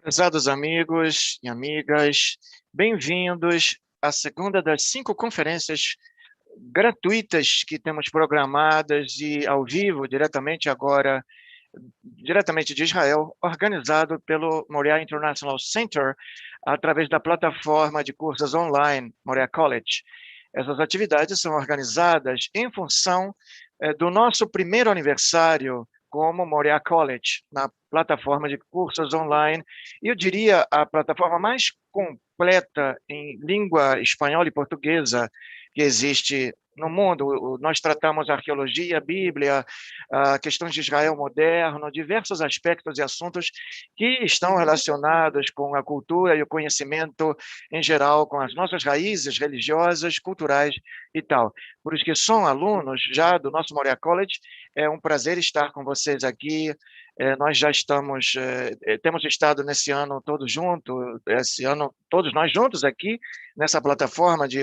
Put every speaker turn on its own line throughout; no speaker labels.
Prezados amigos e amigas, bem-vindos à segunda das 5 conferências gratuitas que temos programadas e ao vivo, diretamente agora, diretamente de Israel, organizado pelo Moriah International Center, através da plataforma de cursos online Moriah College. Essas atividades são organizadas em função do nosso primeiro aniversário como Moriah College, na plataforma de cursos online, e eu diria a plataforma mais completa em língua espanhola e portuguesa que existe no mundo. Nós tratamos arqueologia, Bíblia, questões de Israel moderno, diversos aspectos e assuntos que estão relacionados com a cultura e o conhecimento em geral, com as nossas raízes religiosas, culturais e tal. Por os que são alunos já do nosso Moriah College, é um prazer estar com vocês aqui. Nós já temos estado nesse ano todos juntos, esse ano todos nós juntos aqui, nessa plataforma de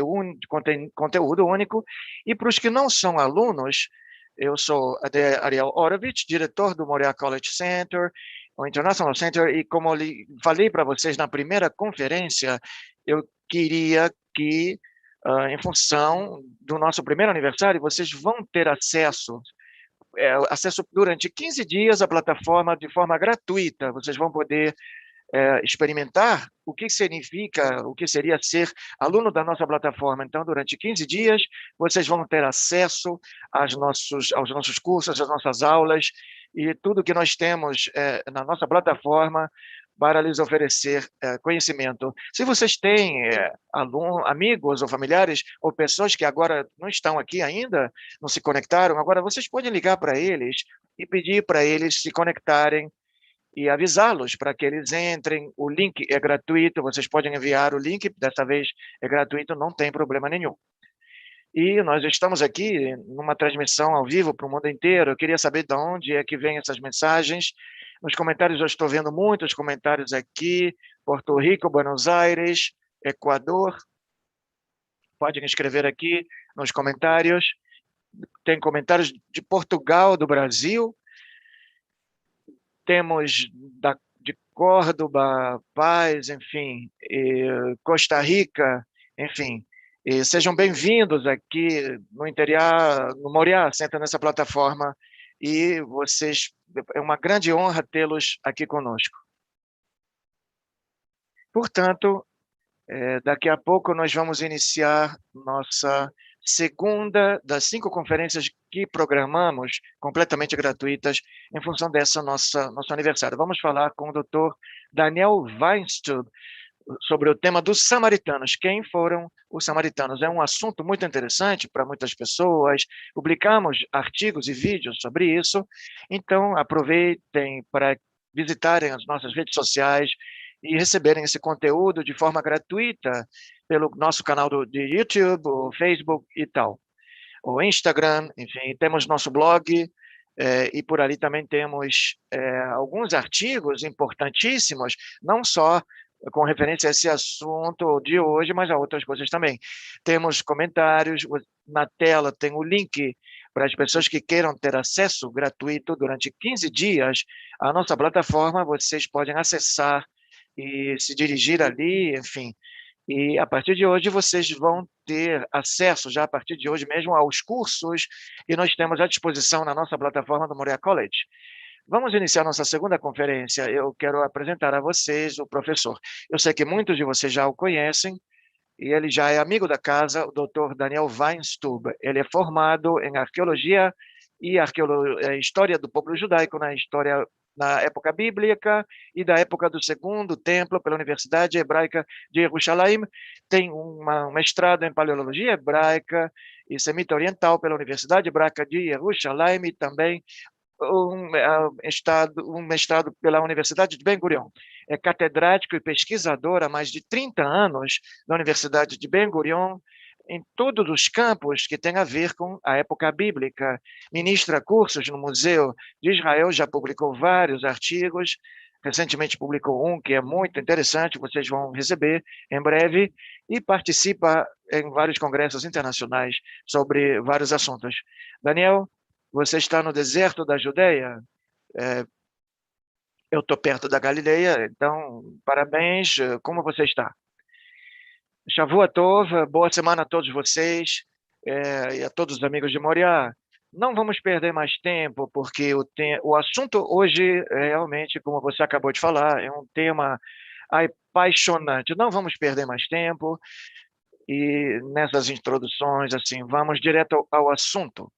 conteúdo único. E para os que não são alunos, eu sou Ariel Orovitch, diretor do Moriah College Center, o International Center, e como eu falei para vocês na primeira conferência, eu queria que, em função do nosso primeiro aniversário, vocês vão ter acesso durante 15 dias à plataforma de forma gratuita. Vocês vão poder experimentar o que significa, o que seria ser aluno da nossa plataforma. Então, durante 15 dias, vocês vão ter acesso aos nossos cursos, às nossas aulas e tudo que nós temos na nossa plataforma para lhes oferecer conhecimento. Se vocês têm amigos ou familiares ou pessoas que agora não estão aqui ainda, não se conectaram, agora vocês podem ligar para eles e pedir para eles se conectarem e avisá-los para que eles entrem. O link é gratuito, vocês podem enviar o link, dessa vez é gratuito, não tem problema nenhum. E nós estamos aqui numa transmissão ao vivo para o mundo inteiro. Eu queria saber de onde é que vêm essas mensagens. Nos comentários eu estou vendo muitos comentários aqui, Porto Rico, Buenos Aires, Equador. Podem escrever aqui nos comentários. Tem comentários de Portugal, do Brasil. Temos de Córdoba, Paz, enfim, Costa Rica, enfim. E sejam bem-vindos aqui no interior, no Moriah, senta nessa plataforma, e vocês, é uma grande honra tê-los aqui conosco. Portanto, daqui a pouco nós vamos iniciar nossa segunda das 5 conferências que programamos, completamente gratuitas, em função dessa nosso aniversário. Vamos falar com o Dr. Daniel Weinstub sobre o tema dos samaritanos. Quem foram os samaritanos? É um assunto muito interessante para muitas pessoas. Publicamos artigos e vídeos sobre isso. Então, aproveitem para visitarem as nossas redes sociais e receberem esse conteúdo de forma gratuita pelo nosso canal de YouTube, o Facebook e tal. O Instagram, enfim, temos nosso blog, e por ali também temos alguns artigos importantíssimos, não só com referência a esse assunto de hoje, mas a outras coisas também. Temos comentários, na tela tem o link para as pessoas que queiram ter acesso gratuito durante 15 dias à nossa plataforma. Vocês podem acessar e se dirigir ali, enfim. E a partir de hoje vocês vão ter acesso, já a partir de hoje mesmo, aos cursos que nós temos à disposição na nossa plataforma do Moriah College. Vamos iniciar nossa segunda conferência. Eu quero apresentar a vocês o professor. Eu sei que muitos de vocês já o conhecem, e ele já é amigo da casa, o Dr. Daniel Weinstub. Ele é formado em arqueologia e história do povo judaico na época bíblica e da época do Segundo Templo pela Universidade Hebraica de Jerusalém. Tem um mestrado em paleologia hebraica e semita oriental pela Universidade Hebraica de Jerusalém e também um mestrado pela Universidade de Ben-Gurion. É catedrático e pesquisador há mais de 30 anos na Universidade de Ben-Gurion, em todos os campos que têm a ver com a época bíblica. Ministra cursos no Museu de Israel, já publicou vários artigos, recentemente publicou um que é muito interessante, vocês vão receber em breve, e participa em vários congressos internacionais sobre vários assuntos. Daniel, você está no deserto da Judeia, Eu estou perto da Galileia, então, parabéns. Como você está? Shavua Tov, boa semana a todos vocês, e a todos os amigos de Moriá. Não vamos perder mais tempo, porque o assunto hoje, realmente, como você acabou de falar, é um tema apaixonante. Não vamos perder mais tempo, e nessas introduções, assim, vamos direto ao assunto.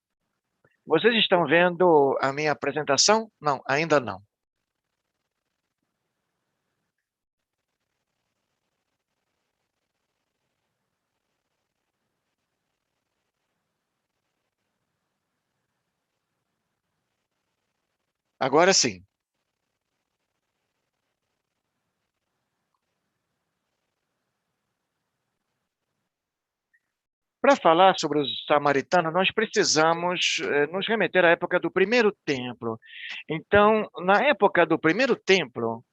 Vocês estão vendo a minha apresentação? Não, ainda não. Agora sim. Para falar sobre os samaritanos, nós precisamos nos remeter à época do primeiro templo. Então, na época do primeiro templo,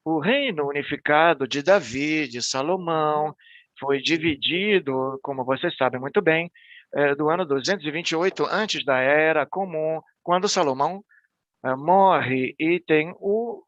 o reino unificado de Davi, de Salomão, foi dividido, como vocês sabem muito bem, do ano 228 antes da Era Comum, quando Salomão morre e tem o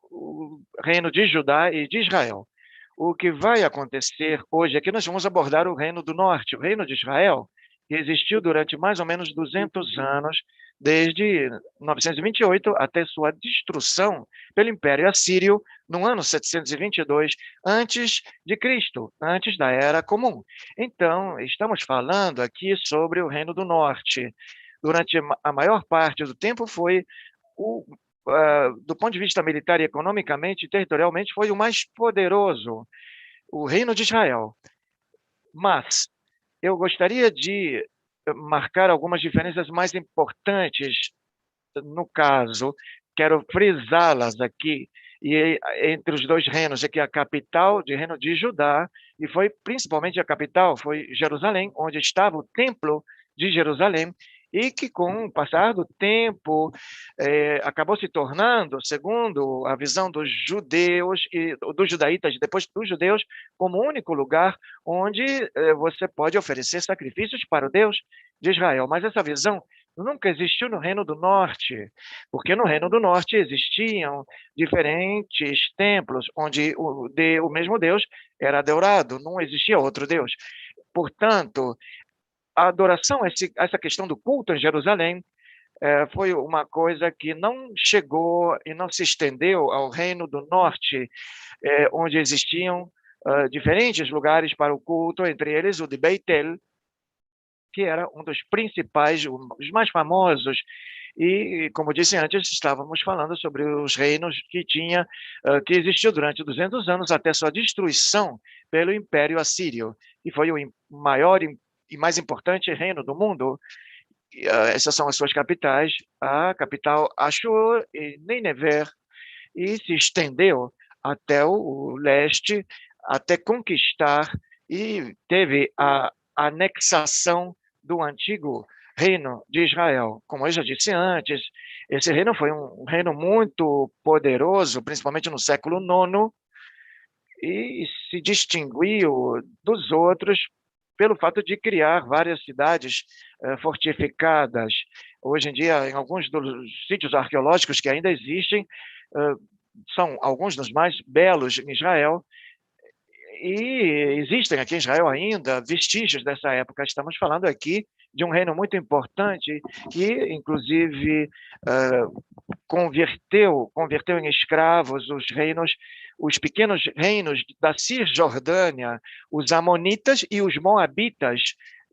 reino de Judá e de Israel. O que vai acontecer hoje é que nós vamos abordar o reino do norte, o reino de Israel, que existiu durante mais ou menos 200 anos, desde 928 até sua destruição pelo Império Assírio no ano 722 antes de Cristo, antes da Era Comum. Então, estamos falando aqui sobre o reino do norte. Durante a maior parte do tempo foi do ponto de vista militar e economicamente, territorialmente, foi o mais poderoso, o Reino de Israel. Mas eu gostaria de marcar algumas diferenças mais importantes no caso, quero frisá-las aqui, e entre os dois reinos, aqui a capital de reino de Judá, e foi principalmente a capital, foi Jerusalém, onde estava o templo de Jerusalém, e que com o passar do tempo acabou se tornando, segundo a visão dos judeus e dos judaítas, depois dos judeus, como o único lugar onde você pode oferecer sacrifícios para o Deus de Israel. Mas essa visão nunca existiu no Reino do Norte, porque no Reino do Norte existiam diferentes templos onde o mesmo Deus era adorado, não existia outro Deus. Portanto, a adoração, essa questão do culto em Jerusalém, foi uma coisa que não chegou e não se estendeu ao Reino do Norte, onde existiam diferentes lugares para o culto, entre eles o de Beitel, que era um dos principais, os mais famosos. E, como disse antes, estávamos falando sobre os reinos que existiu durante 200 anos até sua destruição pelo Império Assírio, e foi o maior e mais importante reino do mundo. Essas são as suas capitais, a capital Ashur e Nínive, e se estendeu até o leste, até conquistar, e teve a anexação do antigo reino de Israel. Como eu já disse antes, esse reino foi um reino muito poderoso, principalmente no século IX, e se distinguiu dos outros pelo fato de criar várias cidades fortificadas. Hoje em dia, em alguns dos sítios arqueológicos que ainda existem, são alguns dos mais belos em Israel, e existem aqui em Israel ainda vestígios dessa época. Estamos falando aqui de um reino muito importante que, inclusive, converteu em escravos os pequenos reinos da Cisjordânia, os Amonitas e os Moabitas.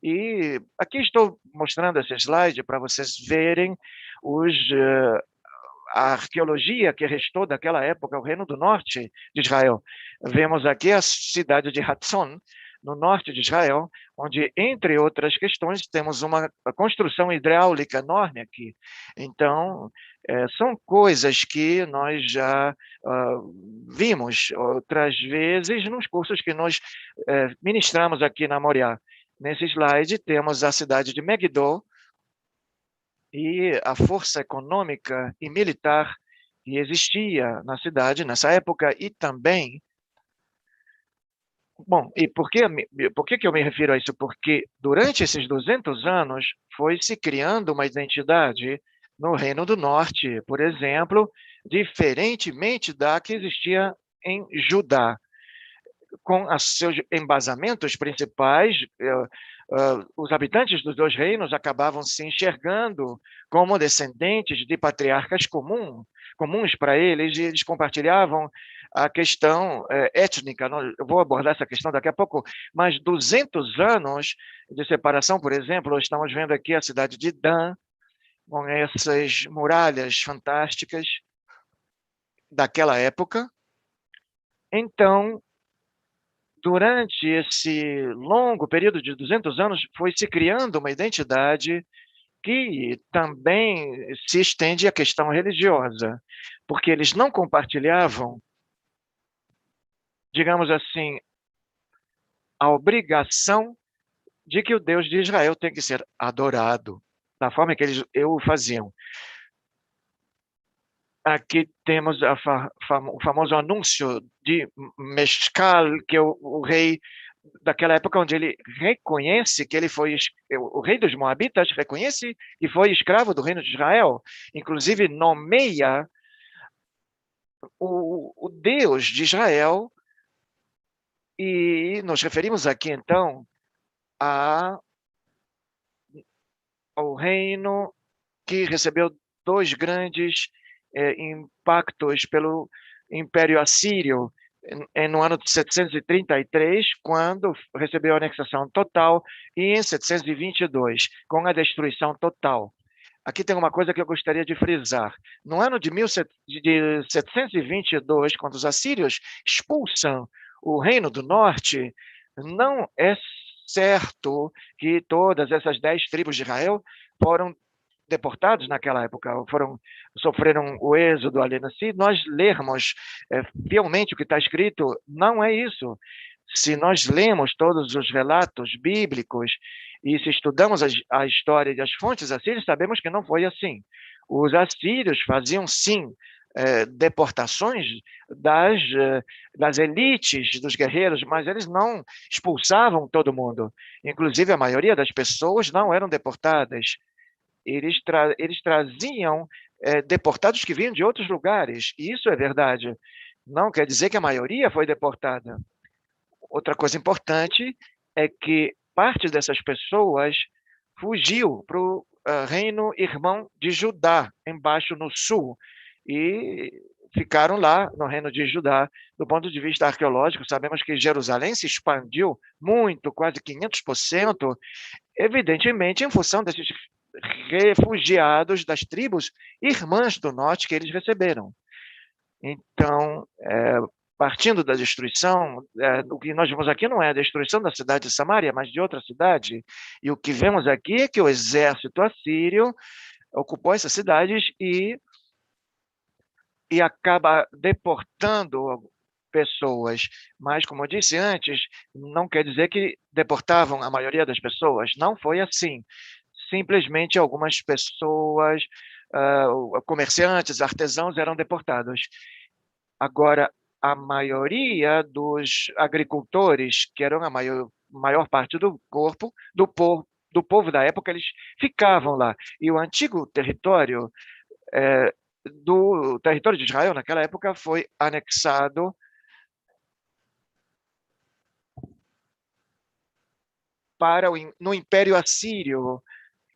E aqui estou mostrando esse slide para vocês verem a arqueologia que restou daquela época, o Reino do Norte de Israel. Vemos aqui a cidade de Hatzon, no norte de Israel, onde, entre outras questões, temos uma construção hidráulica enorme aqui. Então, são coisas que nós já vimos outras vezes nos cursos que nós ministramos aqui na Moriá. Nesse slide, temos a cidade de Megiddo, e a força econômica e militar que existia na cidade nessa época, e também, bom, e por que eu me refiro a isso? Porque durante esses 200 anos foi se criando uma identidade no Reino do Norte, por exemplo, diferentemente da que existia em Judá, com os seus embasamentos principais. Os habitantes dos dois reinos acabavam se enxergando como descendentes de patriarcas comuns para eles, e eles compartilhavam a questão étnica. Eu vou abordar essa questão daqui a pouco, mas 200 anos de separação, por exemplo, estamos vendo aqui a cidade de Dan, com essas muralhas fantásticas daquela época. Então, durante esse longo período de 200 anos, foi se criando uma identidade que também se estende à questão religiosa, porque eles não compartilhavam, digamos assim, a obrigação de que o Deus de Israel tem que ser adorado, da forma que eles o faziam. Aqui temos o famoso anúncio de Mescal, que é o rei daquela época, onde ele reconhece que ele foi o rei dos Moabitas, reconhece que foi escravo do reino de Israel, inclusive nomeia o Deus de Israel, e nos referimos aqui então ao reino que recebeu dois grandes impactos pelo Império Assírio no ano de 733, quando recebeu a anexação total, e em 722, com a destruição total. Aqui tem uma coisa que eu gostaria de frisar. No ano de 722, quando os assírios expulsam o Reino do Norte, não é certo que todas essas 10 tribos de Israel foram deportados naquela época, sofreram o êxodo ali. Se nós lermos fielmente o que está escrito, não é isso. Se nós lemos todos os relatos bíblicos e se estudamos a história e as fontes assírias, sabemos que não foi assim. Os assírios faziam, sim, deportações das elites dos guerreiros, mas eles não expulsavam todo mundo. Inclusive, a maioria das pessoas não eram deportadas. Eles traziam deportados que vinham de outros lugares, e isso é verdade. Não quer dizer que a maioria foi deportada. Outra coisa importante é que parte dessas pessoas fugiu para o reino irmão de Judá, embaixo no sul, e ficaram lá no reino de Judá. Do ponto de vista arqueológico, sabemos que Jerusalém se expandiu muito, quase 500%, evidentemente em função desses refugiados das tribos irmãs do norte que eles receberam. Então, partindo da destruição, o que nós vemos aqui não é a destruição da cidade de Samaria, mas de outra cidade. E o que vemos aqui é que o exército assírio ocupou essas cidades e acaba deportando pessoas. Mas, como eu disse antes, não quer dizer que deportavam a maioria das pessoas. Não foi assim. Simplesmente algumas pessoas, comerciantes, artesãos, eram deportados. Agora, a maioria dos agricultores, que eram a maior parte do povo da época, eles ficavam lá. E o antigo território do território de Israel, naquela época, foi anexado no Império Assírio.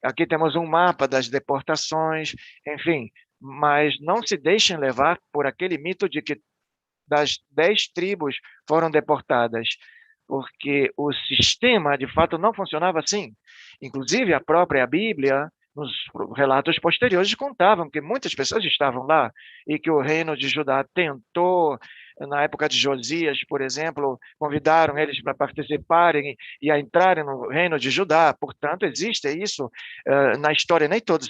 Aqui temos um mapa das deportações, enfim, mas não se deixem levar por aquele mito de que das 10 tribos foram deportadas, porque o sistema, de fato, não funcionava assim. Inclusive, a própria Bíblia, nos relatos posteriores, contavam que muitas pessoas estavam lá e que o reino de Judá tentou, na época de Josias, por exemplo, convidaram eles para participarem e a entrarem no reino de Judá. Portanto, existe isso na história. Nem todos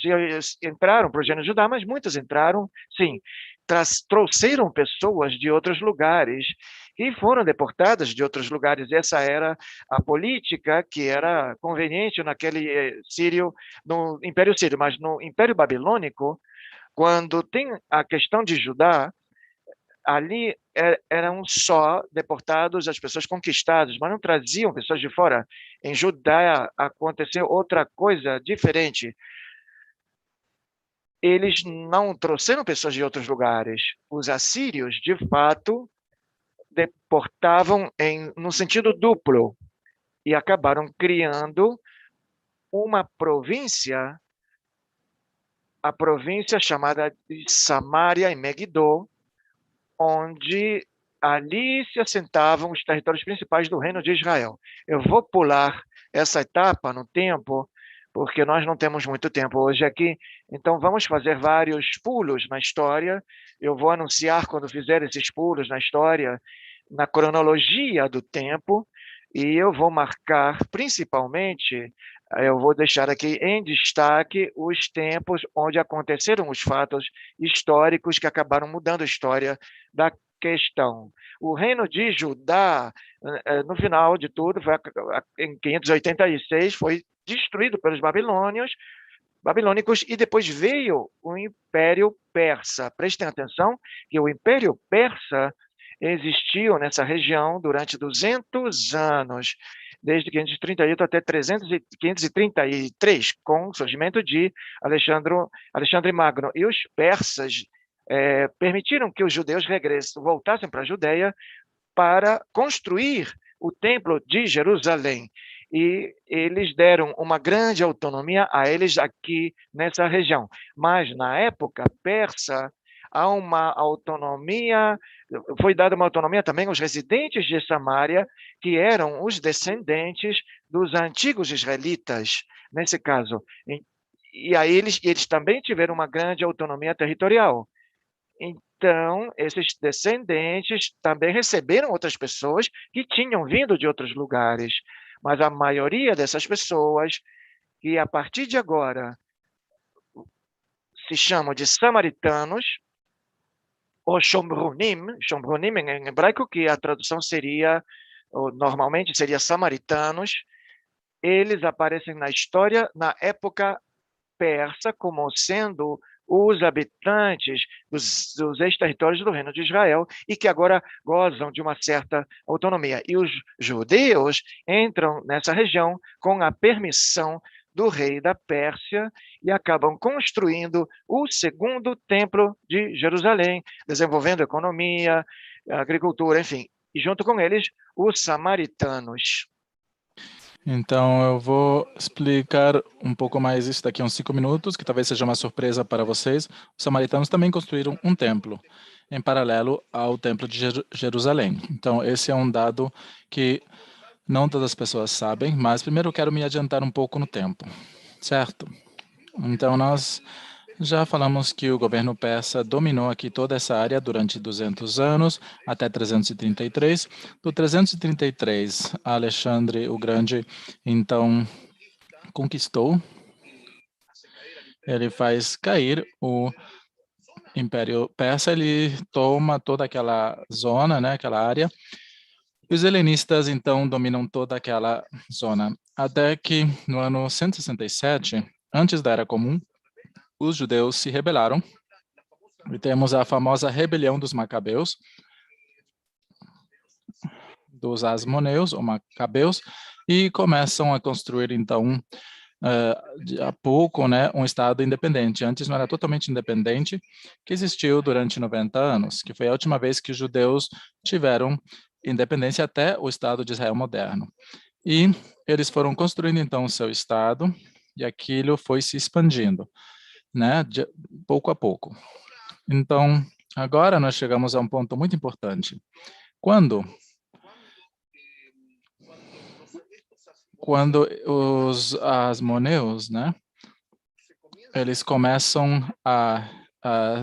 entraram para o reino de Judá, mas muitos entraram, sim. Trouxeram pessoas de outros lugares e foram deportadas de outros lugares. Essa era a política que era conveniente naquele no Império Sírio, mas no Império Babilônico, quando tem a questão de Judá, ali eram só deportados as pessoas conquistadas, mas não traziam pessoas de fora. Em Judá aconteceu outra coisa diferente. eles não trouxeram pessoas de outros lugares. Os assírios, de fato, deportavam no sentido duplo e acabaram criando uma província, a província chamada de Samaria e Megiddo, onde ali se assentavam os territórios principais do reino de Israel. Eu vou pular essa etapa no tempo, porque nós não temos muito tempo hoje aqui, então vamos fazer vários pulos na história. Eu vou anunciar quando fizer esses pulos na história, na cronologia do tempo, e eu vou marcar principalmente, eu vou deixar aqui em destaque os tempos onde aconteceram os fatos históricos que acabaram mudando a história da questão. O reino de Judá, no final de tudo, em 586, foi destruído pelos babilônicos, e depois veio o Império Persa. Prestem atenção que o Império Persa existiu nessa região durante 200 anos, desde 538 até 533, com o surgimento de Alexandre Magno. E os persas permitiram que os judeus voltassem para a Judéia para construir o Templo de Jerusalém. E eles deram uma grande autonomia a eles aqui nessa região. Mas, na época persa, há uma autonomia, foi dada uma autonomia também aos residentes de Samaria, que eram os descendentes dos antigos israelitas, nesse caso. E aí eles também tiveram uma grande autonomia territorial. Então, esses descendentes também receberam outras pessoas que tinham vindo de outros lugares, mas a maioria dessas pessoas, que a partir de agora se chamam de samaritanos, ou Shomronim em hebraico, que a tradução seria, ou normalmente seria samaritanos, eles aparecem na história na época persa como sendo os habitantes dos ex-territórios do reino de Israel e que agora gozam de uma certa autonomia. E os judeus entram nessa região com a permissão do rei da Pérsia e acabam construindo o segundo templo de Jerusalém, desenvolvendo economia, agricultura, enfim, e junto com eles os samaritanos.
Então, eu vou explicar um pouco mais isso daqui a uns 5 minutos, que talvez seja uma surpresa para vocês. Os samaritanos também construíram um templo, em paralelo ao templo de Jerusalém. Então, esse é um dado que não todas as pessoas sabem, mas primeiro eu quero me adiantar um pouco no tempo, certo? Então, nós já falamos que o governo persa dominou aqui toda essa área durante 200 anos, até 333. Do 333, Alexandre o Grande, então, conquistou. Ele faz cair o Império Persa, ele toma toda aquela zona, né, aquela área. E os helenistas, então, dominam toda aquela zona. Até que, no ano 167, antes da Era Comum, os judeus se rebelaram. E temos a famosa rebelião dos Macabeus, dos Asmoneus, ou Macabeus, e começam a construir, então, de a pouco, né, um Estado independente. Antes não era totalmente independente, que existiu durante 90 anos, que foi a última vez que os judeus tiveram independência até o Estado de Israel moderno. E eles foram construindo, então, o seu Estado, e aquilo foi se expandindo, né, de pouco a pouco. Então, agora nós chegamos a um ponto muito importante. Quando os asmoneus, né, eles começam a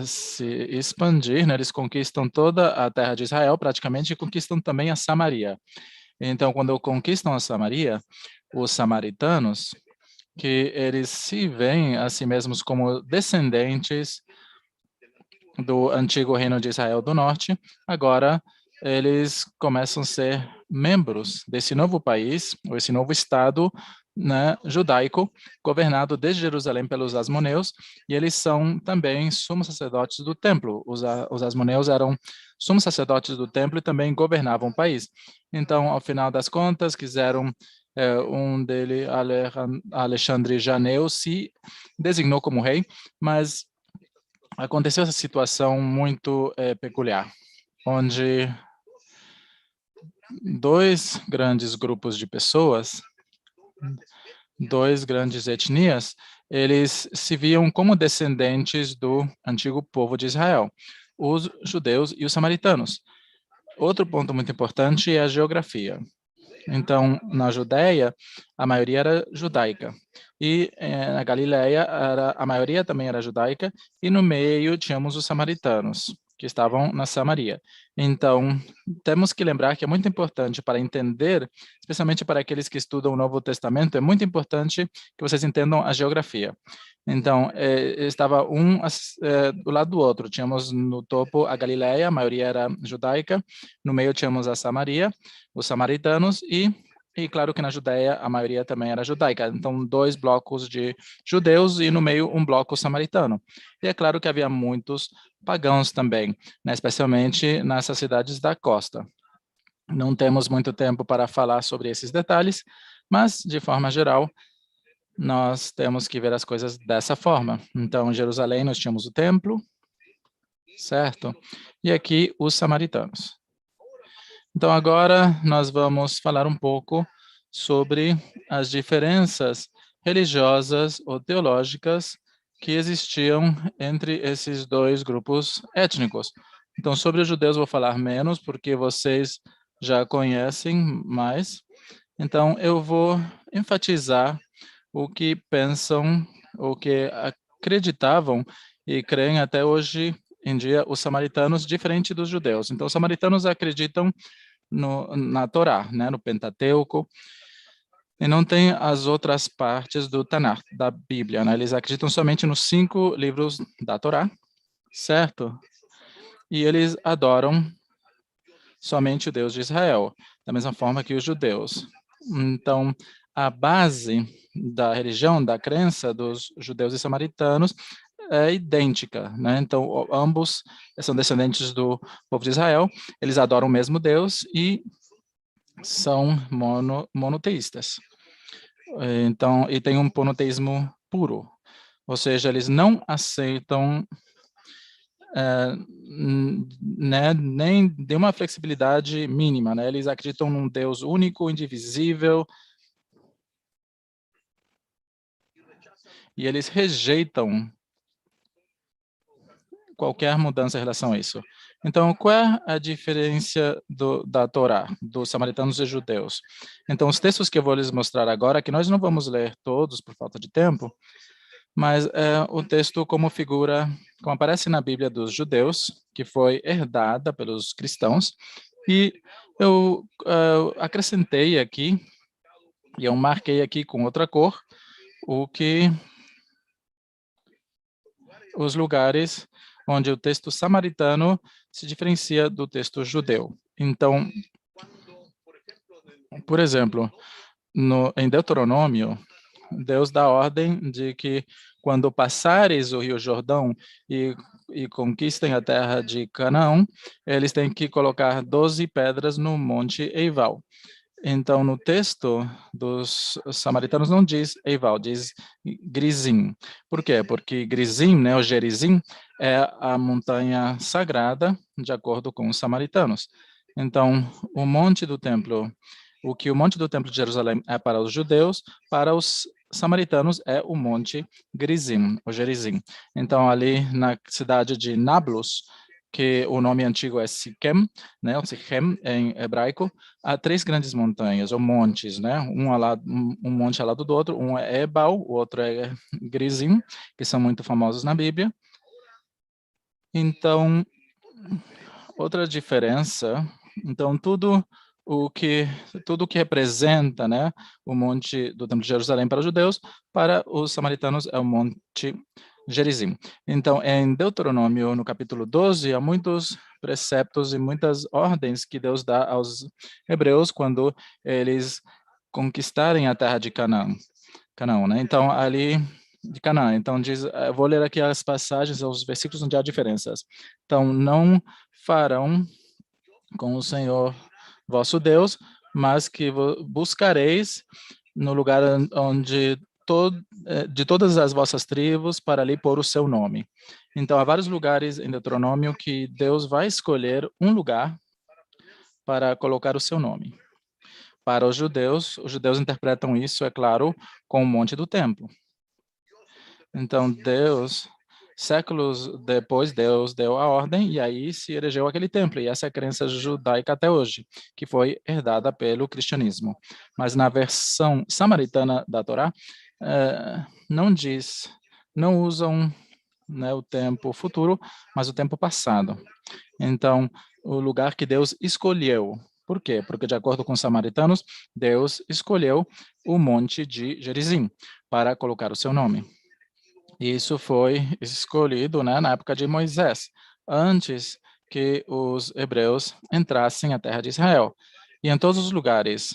se expandir, né, eles conquistam toda a terra de Israel, praticamente, e conquistam também a Samaria. Então, quando conquistam a Samaria, os samaritanos, que eles se veem a si mesmos como descendentes do antigo reino de Israel do Norte, agora eles começam a ser membros desse novo país, ou esse novo estado, né, judaico, governado desde Jerusalém pelos asmoneus, e eles são também sumos sacerdotes do templo. Os asmoneus eram sumos sacerdotes do templo e também governavam o país. Então, ao final das contas, quiseram um dele, Alexandre Janeu, se designou como rei, mas aconteceu essa situação muito peculiar, onde dois grandes grupos de pessoas, dois grandes etnias, eles se viam como descendentes do antigo povo de Israel, os judeus e os samaritanos. Outro ponto muito importante é a geografia. Então, na Judéia, a maioria era judaica. E na Galileia, a maioria também era judaica. E no meio tínhamos os samaritanos, que estavam na Samaria. Então, temos que lembrar que é muito importante para entender, especialmente para aqueles que estudam o Novo Testamento, é muito importante que vocês entendam a geografia. Então, estava do lado do outro. Tínhamos no topo a Galileia, a maioria era judaica. No meio tínhamos a Samaria, os samaritanos e claro que na Judéia a maioria também era judaica. Então, dois blocos de judeus e no meio um bloco samaritano. E é claro que havia muitos pagãos também, né, especialmente nessas cidades da costa. Não temos muito tempo para falar sobre esses detalhes, mas, de forma geral, nós temos que ver as coisas dessa forma. Então, em Jerusalém, nós tínhamos o templo, certo? E aqui, os samaritanos. Então, agora, nós vamos falar um pouco sobre as diferenças religiosas ou teológicas que existiam entre esses dois grupos étnicos. Então, sobre os judeus, vou falar menos, porque vocês já conhecem mais. Então, eu vou enfatizar o que pensam, o que acreditavam e creem até hoje em dia os samaritanos, diferente dos judeus. Então, os samaritanos acreditam na Torá, né, no Pentateuco, e não tem as outras partes do Tanakh, da Bíblia, né? Eles acreditam somente nos 5 livros da Torá, certo? E eles adoram somente o Deus de Israel, da mesma forma que os judeus. Então, a base da religião, da crença dos judeus e samaritanos é idêntica, né? Então, ambos são descendentes do povo de Israel, eles adoram o mesmo Deus e são monoteístas. Então, e tem um monoteísmo puro, ou seja, eles não aceitam né, nem de uma flexibilidade mínima, né? Eles acreditam num Deus único, indivisível, e eles rejeitam qualquer mudança em relação a isso. Então, qual é a diferença da Torá, dos samaritanos e judeus? Então, os textos que eu vou lhes mostrar agora, que nós não vamos ler todos por falta de tempo, mas é o texto como figura, como aparece na Bíblia dos judeus, que foi herdada pelos cristãos, e eu acrescentei aqui, e eu marquei aqui com outra cor, os lugares onde o texto samaritano se diferencia do texto judeu. Então, por exemplo, em Deuteronômio, Deus dá ordem de que quando passares o Rio Jordão e conquistem a terra de Canaã, eles têm que colocar 12 pedras no Monte Eival. Então, no texto dos samaritanos não diz Eival, diz Grizim. Por quê? Porque Grizim, né, o Gerizim, é a montanha sagrada, de acordo com os samaritanos. Então, o monte do templo, o que o monte do templo de Jerusalém é para os judeus, para os samaritanos é o monte Grizim, o Gerizim. Então, ali na cidade de Nablus, que o nome antigo é Siquém, né, ou Sichem em hebraico, há 3 grandes montanhas, ou montes, né, um monte ao lado do outro, um é Ebal, o outro é Grizim, que são muito famosos na Bíblia. Então, outra diferença, então tudo o que representa, né, o monte do Templo de Jerusalém para os judeus, para os samaritanos é o monte Gerizim. Então, em Deuteronômio, no capítulo 12, há muitos preceptos e muitas ordens que Deus dá aos hebreus quando eles conquistarem a terra de Canaã, né? Então, ali de Canaã. Então, diz, eu vou ler aqui as passagens, os versículos onde há diferenças. Então, não farão com o Senhor vosso Deus, mas que buscareis no lugar onde de todas as vossas tribos para ali pôr o seu nome. Então, há vários lugares em Deuteronômio que Deus vai escolher um lugar para colocar o seu nome. Para os judeus interpretam isso, é claro, com o Monte do Templo. Então, séculos depois, Deus deu a ordem e aí se erigeu aquele templo. E essa é a crença judaica até hoje, que foi herdada pelo cristianismo. Mas na versão samaritana da Torá, não usam, né, o tempo futuro, mas o tempo passado. Então, o lugar que Deus escolheu. Por quê? Porque, de acordo com os samaritanos, Deus escolheu o monte de Gerizim para colocar o seu nome. Isso foi escolhido, né, na época de Moisés, antes que os hebreus entrassem à terra de Israel. E em todos os lugares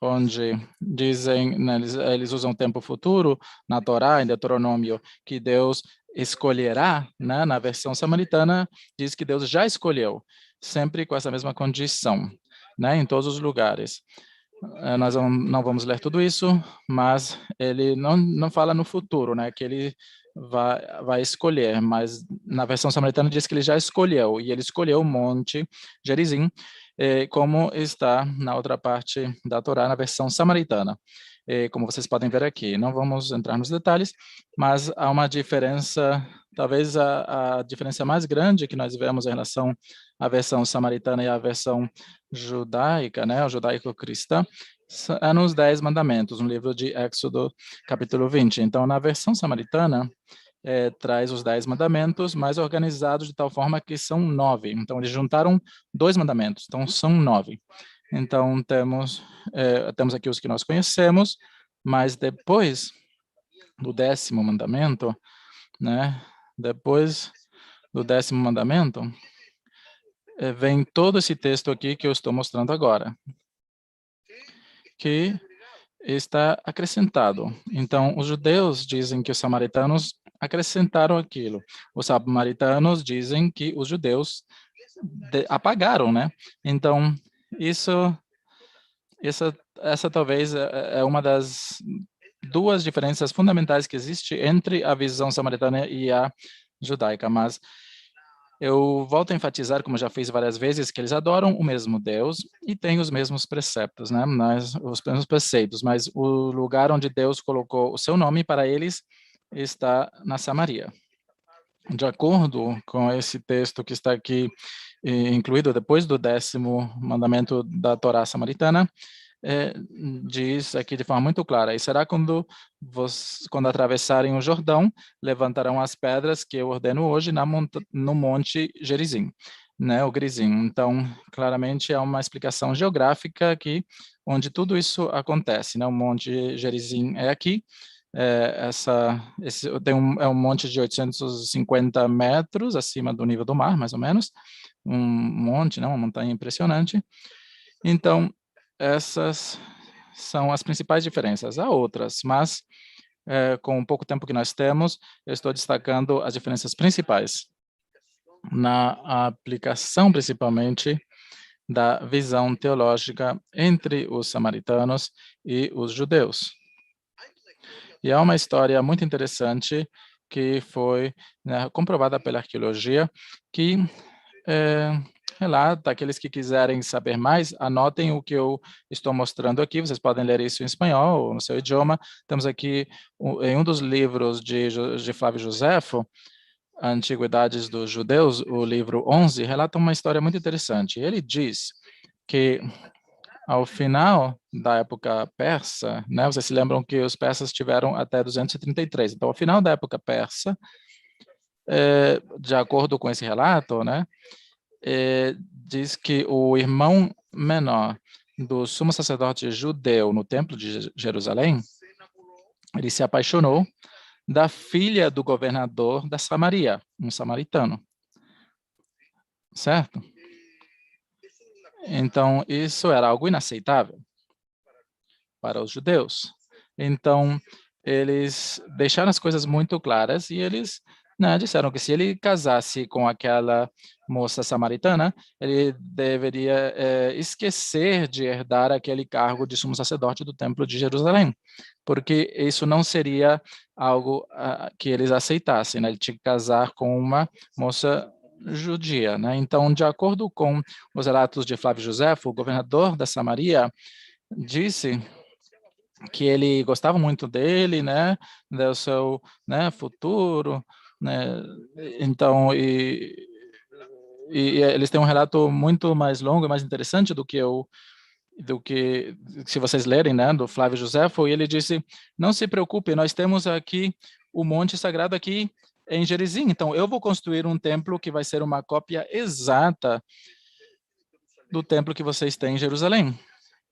onde dizem, né, eles usam tempo futuro, na Torá, em Deuteronômio, que Deus escolherá, né, na versão samaritana, diz que Deus já escolheu, sempre com essa mesma condição, né, em todos os lugares. Nós não vamos ler tudo isso, mas ele não fala no futuro, né, que ele vai escolher, mas na versão samaritana diz que ele já escolheu, e ele escolheu o monte Gerizim, como está na outra parte da Torá, na versão samaritana. Como vocês podem ver aqui, não vamos entrar nos detalhes, mas há uma diferença, talvez a diferença mais grande que nós vemos em relação à versão samaritana e à versão judaica, né, o judaico-cristã, é nos 10 mandamentos, no livro de Êxodo, capítulo 20. Então, na versão samaritana, traz os 10 mandamentos, mas organizados de tal forma que são 9. Então, eles juntaram 2 mandamentos, então são 9. Então, temos aqui os que nós conhecemos, mas depois do 10º mandamento, né, depois do 10º mandamento, vem todo esse texto aqui que eu estou mostrando agora, que está acrescentado. Então, os judeus dizem que os samaritanos acrescentaram aquilo. Os samaritanos dizem que os judeus apagaram, né? Então, essa talvez é uma das duas diferenças fundamentais que existe entre a visão samaritana e a judaica, mas eu volto a enfatizar, como já fiz várias vezes, que eles adoram o mesmo Deus e têm os mesmos preceptos, né? Os mesmos preceitos, mas o lugar onde Deus colocou o seu nome para eles está na Samaria. De acordo com esse texto que está aqui incluído depois do 10º mandamento da Torá samaritana, diz aqui de forma muito clara: e será quando atravessarem o Jordão, levantarão as pedras que eu ordeno hoje no monte Gerizim, né, o Gerizim. Então, claramente é uma explicação geográfica aqui, onde tudo isso acontece, né? O monte Gerizim é aqui. É um monte de 850 metros acima do nível do mar, mais ou menos. Um monte, né, uma montanha impressionante. Então, essas são as principais diferenças. Há outras, mas com o pouco tempo que nós temos, eu estou destacando as diferenças principais na aplicação, principalmente, da visão teológica entre os samaritanos e os judeus. E há uma história muito interessante que foi, né, comprovada pela arqueologia, que relata, aqueles que quiserem saber mais, anotem o que eu estou mostrando aqui, vocês podem ler isso em espanhol ou no seu idioma. Temos aqui, em um dos livros de Flávio Josefo, Antiguidades dos Judeus, o livro 11, relata uma história muito interessante. Ele diz que ao final da época persa, né, vocês se lembram que os persas tiveram até 233, então ao final da época persa, de acordo com esse relato, né, diz que o irmão menor do sumo sacerdote judeu no templo de Jerusalém, ele se apaixonou da filha do governador da Samaria, um samaritano, certo? Então, isso era algo inaceitável para os judeus. Então, eles deixaram as coisas muito claras e eles né, disseram que se ele casasse com aquela moça samaritana, ele deveria esquecer de herdar aquele cargo de sumo sacerdote do Templo de Jerusalém, porque isso não seria algo que eles aceitassem, né? Ele tinha que casar com uma moça judia, né? Então, de acordo com os relatos de Flávio Josefo, o governador da Samaria disse que ele gostava muito dele, né, do seu, né, futuro, né, então, e eles têm um relato muito mais longo e mais interessante do que se vocês lerem, né, do Flávio Josefo, e ele disse, não se preocupe, nós temos aqui o Monte Sagrado aqui em Gerizim, então eu vou construir um templo que vai ser uma cópia exata do templo que vocês têm em Jerusalém,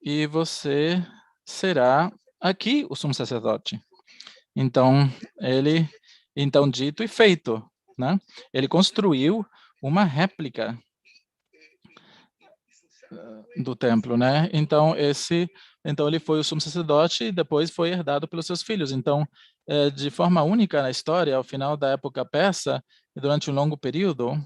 e você será aqui o sumo sacerdote. Então, então dito e feito, né? Ele construiu uma réplica do templo, né? Então ele foi o sumo sacerdote e depois foi herdado pelos seus filhos. Então, de forma única na história, ao final da época persa, e durante um longo período,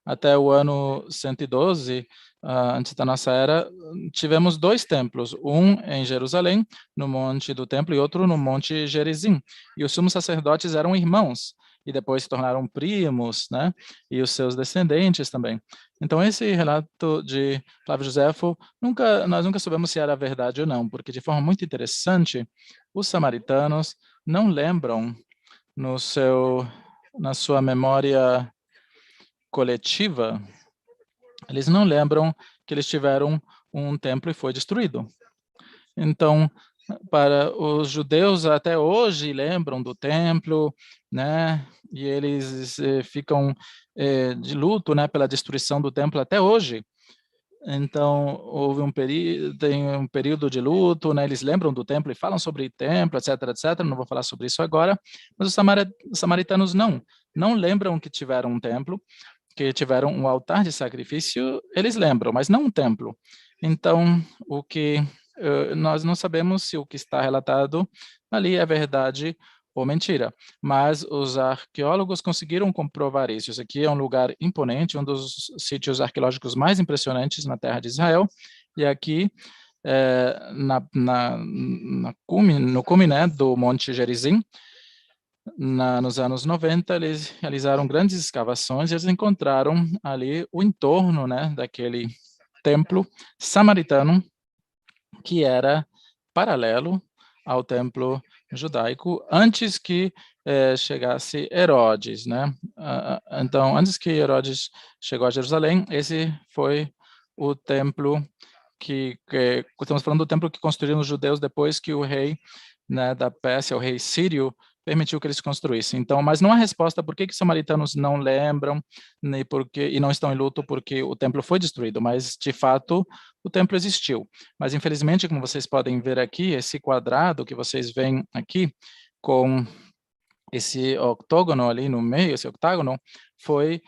até o ano 112, antes da nossa era, tivemos dois templos, um em Jerusalém, no Monte do Templo, e outro no Monte Gerizim. E os sumos sacerdotes eram irmãos, e depois se tornaram primos, né? E os seus descendentes também. Então, esse relato de Flávio Josefo, nós nunca soubemos se era verdade ou não, porque de forma muito interessante, os samaritanos não lembram na sua memória coletiva, eles não lembram que eles tiveram um templo e foi destruído. Então, para os judeus até hoje lembram do templo, né? E eles ficam de luto, né, pela destruição do templo até hoje. Então, tem um período de luto, né? Eles lembram do templo e falam sobre o templo, etc, etc. Não vou falar sobre isso agora, mas os samaritanos não lembram que tiveram um templo, que tiveram um altar de sacrifício, eles lembram, mas não um templo. Então, nós não sabemos se o que está relatado ali é verdade ou mentira, mas os arqueólogos conseguiram comprovar isso. Isso aqui é um lugar imponente, um dos sítios arqueológicos mais impressionantes na terra de Israel, e aqui no cume, né, do Monte Gerizim, nos anos 90, eles realizaram grandes escavações e eles encontraram ali o entorno, né, daquele templo samaritano que era paralelo ao templo judaico antes que chegasse Herodes, né? Então, antes que Herodes chegou a Jerusalém, esse foi o templo que estamos falando do templo que construíram os judeus depois que o rei, né, da Pérsia, o rei sírio, permitiu que eles construíssem. Então, mas não há resposta por que os samaritanos não lembram e não estão em luto porque o templo foi destruído, mas de fato o templo existiu. Mas infelizmente, como vocês podem ver aqui, esse quadrado que vocês veem aqui com esse octógono ali no meio, esse octágono, foi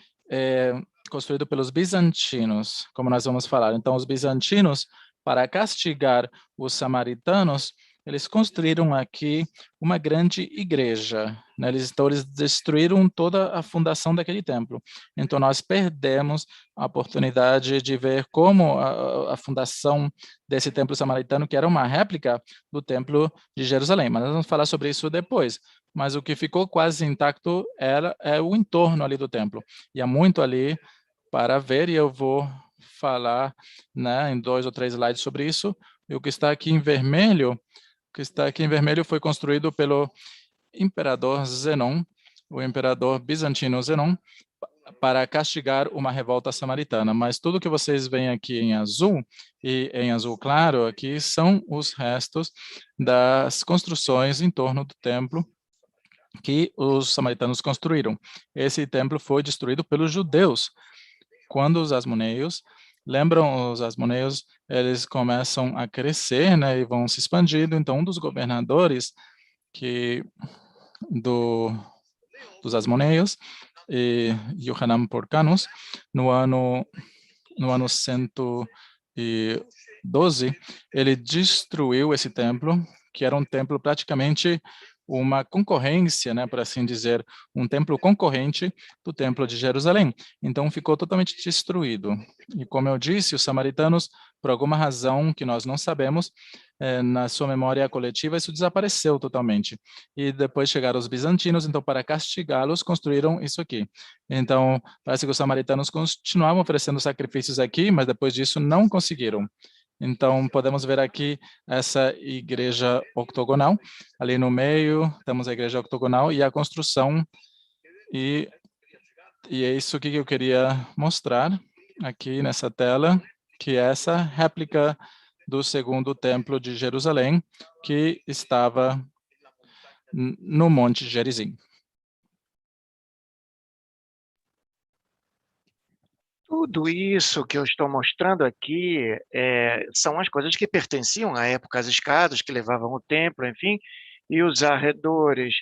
construído pelos bizantinos, como nós vamos falar. Então, os bizantinos, para castigar os samaritanos, eles construíram aqui uma grande igreja, né? Então, eles destruíram toda a fundação daquele templo. Então, nós perdemos a oportunidade de ver como a fundação desse templo samaritano, que era uma réplica do templo de Jerusalém. Mas nós vamos falar sobre isso depois. Mas o que ficou quase intacto é o entorno ali do templo. E há muito ali para ver, e eu vou falar, né, em 2 ou 3 slides sobre isso. E o que está aqui em vermelho, foi construído pelo imperador Zenon, o imperador bizantino Zenon, para castigar uma revolta samaritana. Mas tudo que vocês veem aqui em azul e em azul claro aqui são os restos das construções em torno do templo que os samaritanos construíram. Esse templo foi destruído pelos judeus. Quando os asmoneus, lembram os asmoneus, eles começam a crescer, né, e vão se expandindo. Então, um dos governadores dos asmoneus, Yohanan Porcanos, no ano 112, ele destruiu esse templo, que era um templo praticamente uma concorrência, né, por assim dizer, um templo concorrente do Templo de Jerusalém. Então, ficou totalmente destruído. E como eu disse, os samaritanos, por alguma razão que nós não sabemos, na sua memória coletiva, isso desapareceu totalmente. E depois chegaram os bizantinos, então, para castigá-los, construíram isso aqui. Então, parece que os samaritanos continuavam oferecendo sacrifícios aqui, mas depois disso não conseguiram. Então, podemos ver aqui essa igreja octogonal. Ali no meio, temos a igreja octogonal e a construção. E é isso que eu queria mostrar aqui nessa tela, que é essa réplica do segundo templo de Jerusalém, que estava no Monte Gerizim.
Tudo isso que eu estou mostrando aqui são as coisas que pertenciam à época às escadas que levavam o templo, enfim, e os arredores.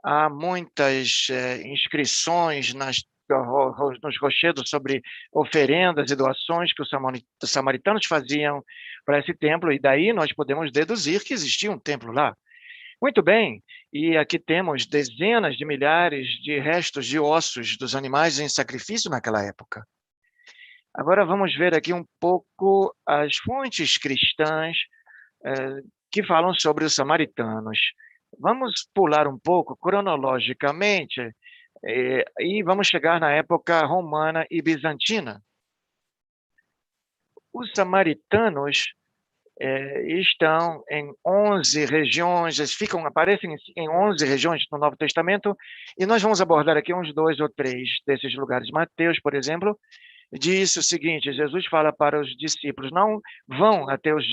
Há muitas inscrições nos rochedos sobre oferendas e doações que os samaritanos faziam para esse templo, e daí nós podemos deduzir que existia um templo lá. Muito bem, e aqui temos dezenas de milhares de restos de ossos dos animais em sacrifício naquela época. Agora vamos ver aqui um pouco as fontes cristãs que falam sobre os samaritanos. Vamos pular um pouco cronologicamente e vamos chegar na época romana e bizantina. Os samaritanos estão em 11 regiões, aparecem em 11 regiões no Novo Testamento, e nós vamos abordar aqui uns 2 ou 3 desses lugares. Mateus, por exemplo, disse o seguinte: Jesus fala para os discípulos: não vão até os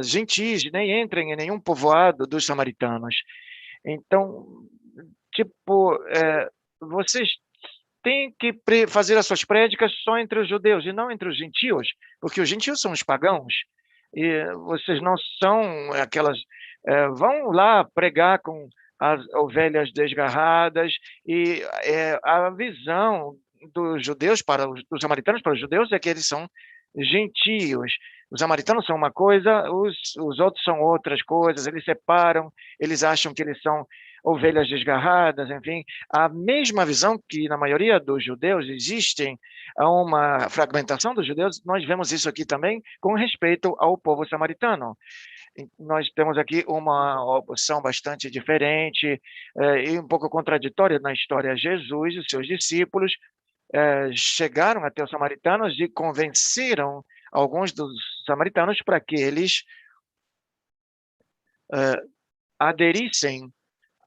gentis, nem entrem em nenhum povoado dos samaritanos. Então, tipo, vocês têm que fazer as suas prédicas só entre os judeus e não entre os gentios, porque os gentios são os pagãos, e vocês não são aquelas... vão lá pregar com as ovelhas desgarradas, e a visão dos judeus dos samaritanos para os judeus é que eles são gentios. Os samaritanos são uma coisa, os outros são outras coisas, eles separam, eles acham que eles são ovelhas desgarradas, enfim, a mesma visão que na maioria dos judeus existem uma fragmentação dos judeus, nós vemos isso aqui também com respeito ao povo samaritano. Nós temos aqui uma opção bastante diferente e um pouco contraditória na história. Jesus e os seus discípulos chegaram até os samaritanos e convenceram alguns dos samaritanos para que eles aderissem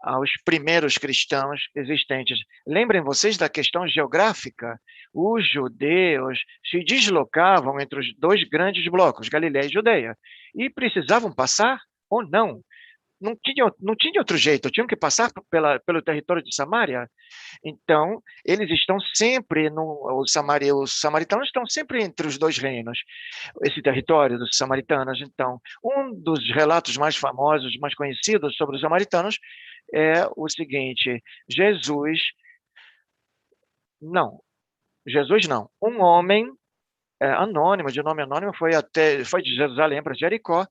aos primeiros cristãos existentes. Lembrem vocês da questão geográfica. Os judeus se deslocavam entre os 2 grandes blocos, Galiléia e Judeia, e precisavam passar ou não. Não tinha outro jeito, tinham que passar pelo território de Samaria. Então, eles estão sempre, os samaritanos estão sempre entre os 2 reinos, esse território dos samaritanos. Então, um dos relatos mais famosos, mais conhecidos sobre os samaritanos é o seguinte: Jesus não, um homem anônimo, de nome anônimo, foi de Jerusalém para Jericó,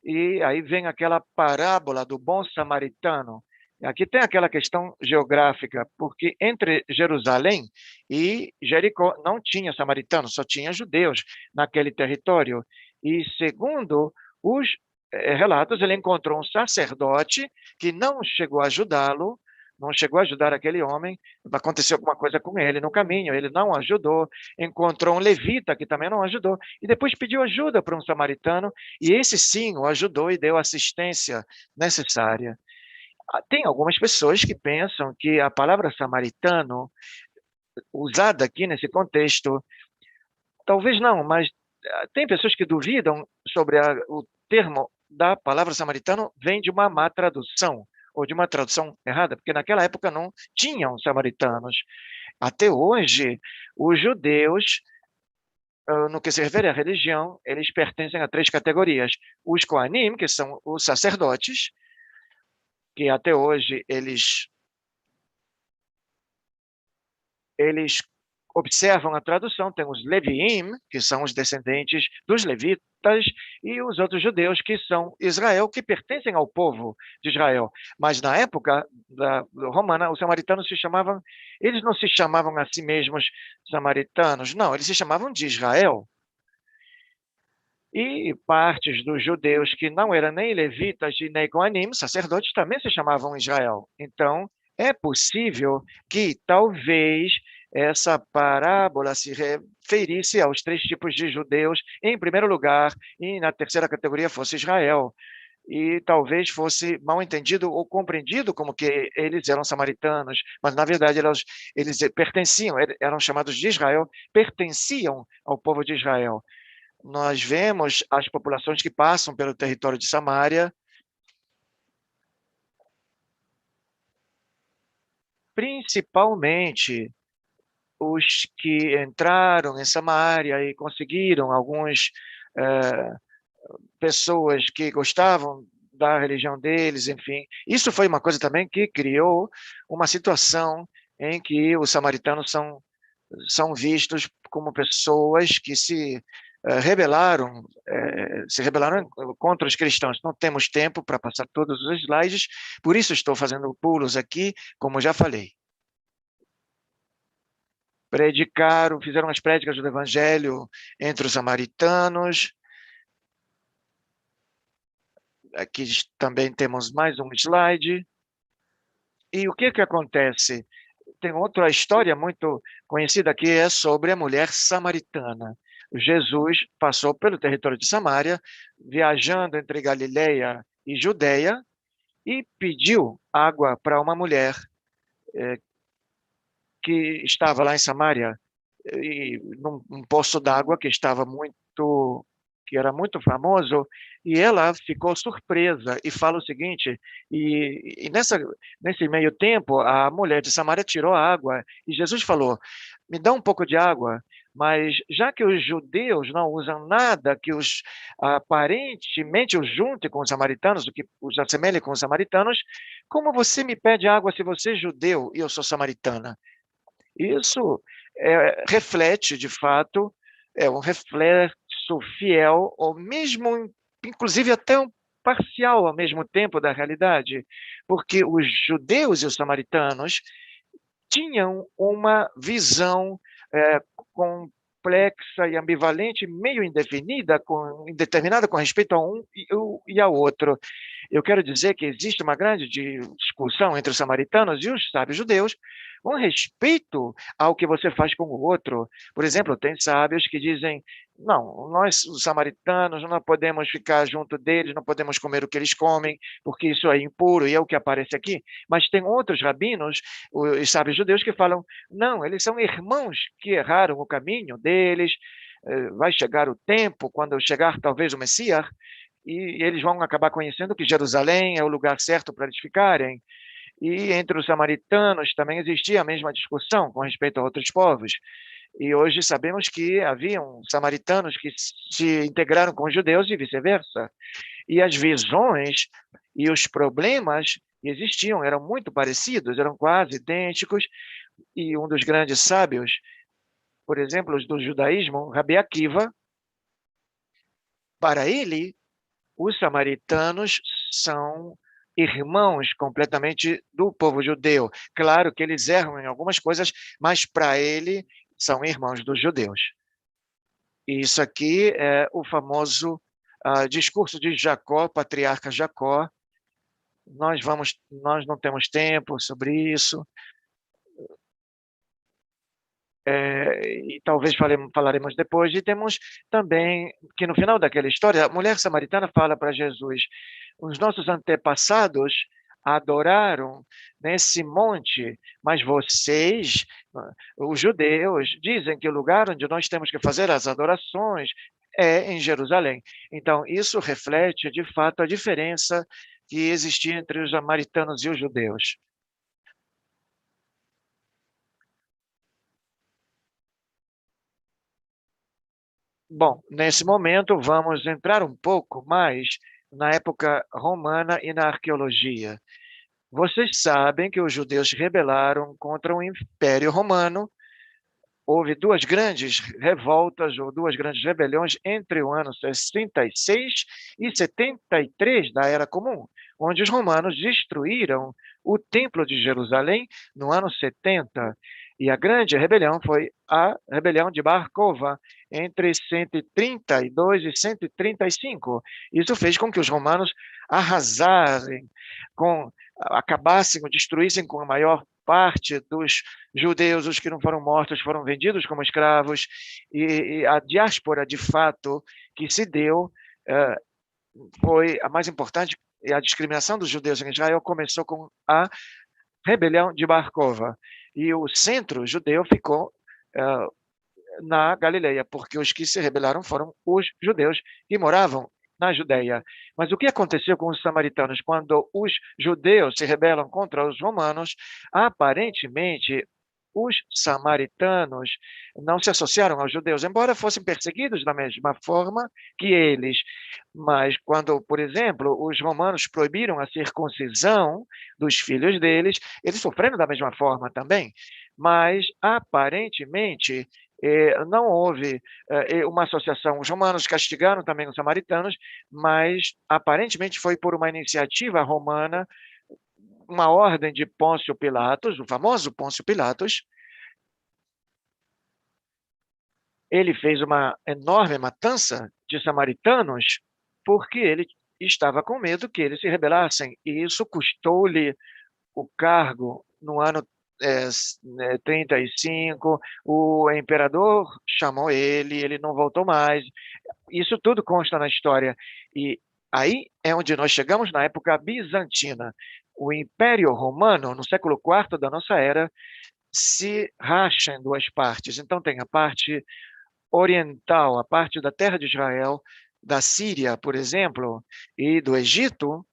e aí vem aquela parábola do bom samaritano. Aqui tem aquela questão geográfica, porque entre Jerusalém e Jericó não tinha samaritanos, só tinha judeus naquele território. E segundo os relatos, ele encontrou um sacerdote que não chegou a ajudá-lo, não chegou a ajudar aquele homem, aconteceu alguma coisa com ele no caminho, ele não ajudou, encontrou um levita que também não ajudou, e depois pediu ajuda para um samaritano, e esse sim o ajudou e deu a assistência necessária. Tem algumas pessoas que pensam que a palavra samaritano, usada aqui nesse contexto, talvez não, mas tem pessoas que duvidam sobre o termo da palavra samaritano vem de uma má tradução, ou de uma tradução errada, porque naquela época não tinham samaritanos. Até hoje, os judeus, no que se refere à religião, eles pertencem a 3 categorias. Os Kohanim, que são os sacerdotes, que até hoje eles observam a tradução, tem os Leviim, que são os descendentes dos levitas, e os outros judeus, que são Israel, que pertencem ao povo de Israel. Mas na época romana, os samaritanos eles não se chamavam a si mesmos samaritanos, não, eles se chamavam de Israel. E partes dos judeus que não eram nem levitas e nem coanim, sacerdotes, também se chamavam Israel. Então, é possível que talvez essa parábola se referisse aos três tipos de judeus, em primeiro lugar, e na terceira categoria fosse Israel. E talvez fosse mal entendido ou compreendido como que eles eram samaritanos, mas na verdade eles pertenciam, eram chamados de Israel, pertenciam ao povo de Israel. Nós vemos as populações que passam pelo território de Samaria, principalmente os que entraram em Samaria e conseguiram algumas pessoas que gostavam da religião deles, enfim. Isso foi uma coisa também que criou uma situação em que os samaritanos são vistos como pessoas que se rebelaram contra os cristãos. Não temos tempo para passar todos os slides, por isso estou fazendo pulos aqui, como já falei. Fizeram as prédicas do evangelho entre os samaritanos. Aqui também temos mais um slide. E o que acontece? Tem outra história muito conhecida que é sobre a mulher samaritana. Jesus passou pelo território de Samaria, viajando entre Galileia e Judeia, e pediu água para uma mulher que estava lá em Samaria, e num poço d'água que era muito famoso, e ela ficou surpresa e fala o seguinte, nesse meio tempo, a mulher de Samaria tirou a água, e Jesus falou, me dá um pouco de água, mas já que os judeus não usam nada que aparentemente os junte com os samaritanos, o que os assemelhe com os samaritanos, como você me pede água se você é judeu e eu sou samaritana? Isso reflete, de fato, um reflexo fiel, ou mesmo, inclusive, até um parcial ao mesmo tempo da realidade, porque os judeus e os samaritanos tinham uma visão complexa e ambivalente, meio indeterminada com respeito a um e ao outro. Eu quero dizer que existe uma grande discussão entre os samaritanos e os sábios judeus com respeito ao que você faz com o outro. Por exemplo, tem sábios que dizem, não, nós, os samaritanos, não podemos ficar junto deles, não podemos comer o que eles comem, porque isso é impuro, e é o que aparece aqui. Mas tem outros rabinos, os sábios judeus, que falam, não, eles são irmãos que erraram o caminho deles, vai chegar o tempo, quando chegar talvez o Messias, e eles vão acabar conhecendo que Jerusalém é o lugar certo para eles ficarem. E entre os samaritanos também existia a mesma discussão com respeito a outros povos. E hoje sabemos que haviam samaritanos que se integraram com os judeus e vice-versa. E as visões e os problemas existiam, eram muito parecidos, eram quase idênticos. E um dos grandes sábios, por exemplo, do judaísmo, Rabi Akiva, para ele, os samaritanos são irmãos completamente do povo judeu. Claro que eles erram em algumas coisas, mas para ele são irmãos dos judeus. E isso aqui é o famoso discurso de Jacó, patriarca Jacó. Nós não temos tempo sobre isso. E talvez falaremos depois. E temos também que no final daquela história, a mulher samaritana fala para Jesus, os nossos antepassados adoraram nesse monte, mas vocês, os judeus, dizem que o lugar onde nós temos que fazer as adorações é em Jerusalém. Então, isso reflete, de fato, a diferença que existia entre os samaritanos e os judeus. Bom, nesse momento vamos entrar um pouco mais na época romana e na arqueologia. Vocês sabem que os judeus rebelaram contra o Império Romano houve duas grandes revoltas ou duas grandes rebeliões entre o ano 66 e 73 da Era Comum, onde os romanos destruíram o Templo de Jerusalém no ano 70. E a grande rebelião foi a rebelião de Bar Kova, entre 132 e 135. Isso fez com que os romanos arrasassem, acabassem ou destruíssem com a maior parte dos judeus, os que não foram mortos, foram vendidos como escravos, e a diáspora, de fato, que se deu, foi a mais importante, e a discriminação dos judeus em Israel começou com a rebelião de Bar Kova, e o centro judeu ficou na Galileia, porque os que se rebelaram foram os judeus que moravam na Judeia. Mas o que aconteceu com os samaritanos? Quando os judeus se rebelam contra os romanos, aparentemente os samaritanos não se associaram aos judeus, embora fossem perseguidos da mesma forma que eles. Mas quando, por exemplo, os romanos proibiram a circuncisão dos filhos deles, eles sofreram da mesma forma também. Mas, aparentemente, não houve uma associação. Os romanos castigaram também os samaritanos, mas aparentemente foi por uma iniciativa romana, uma ordem de Pôncio Pilatos, o famoso Pôncio Pilatos. Ele fez uma enorme matança de samaritanos porque ele estava com medo que eles se rebelassem, e isso custou-lhe o cargo no ano 35, o imperador chamou ele não voltou mais. Isso tudo consta na história. E aí é onde nós chegamos na época bizantina. O Império Romano, no século IV da nossa era, se racha em duas partes. Então tem a parte oriental, a parte da terra de Israel, da Síria, por exemplo, e do Egito,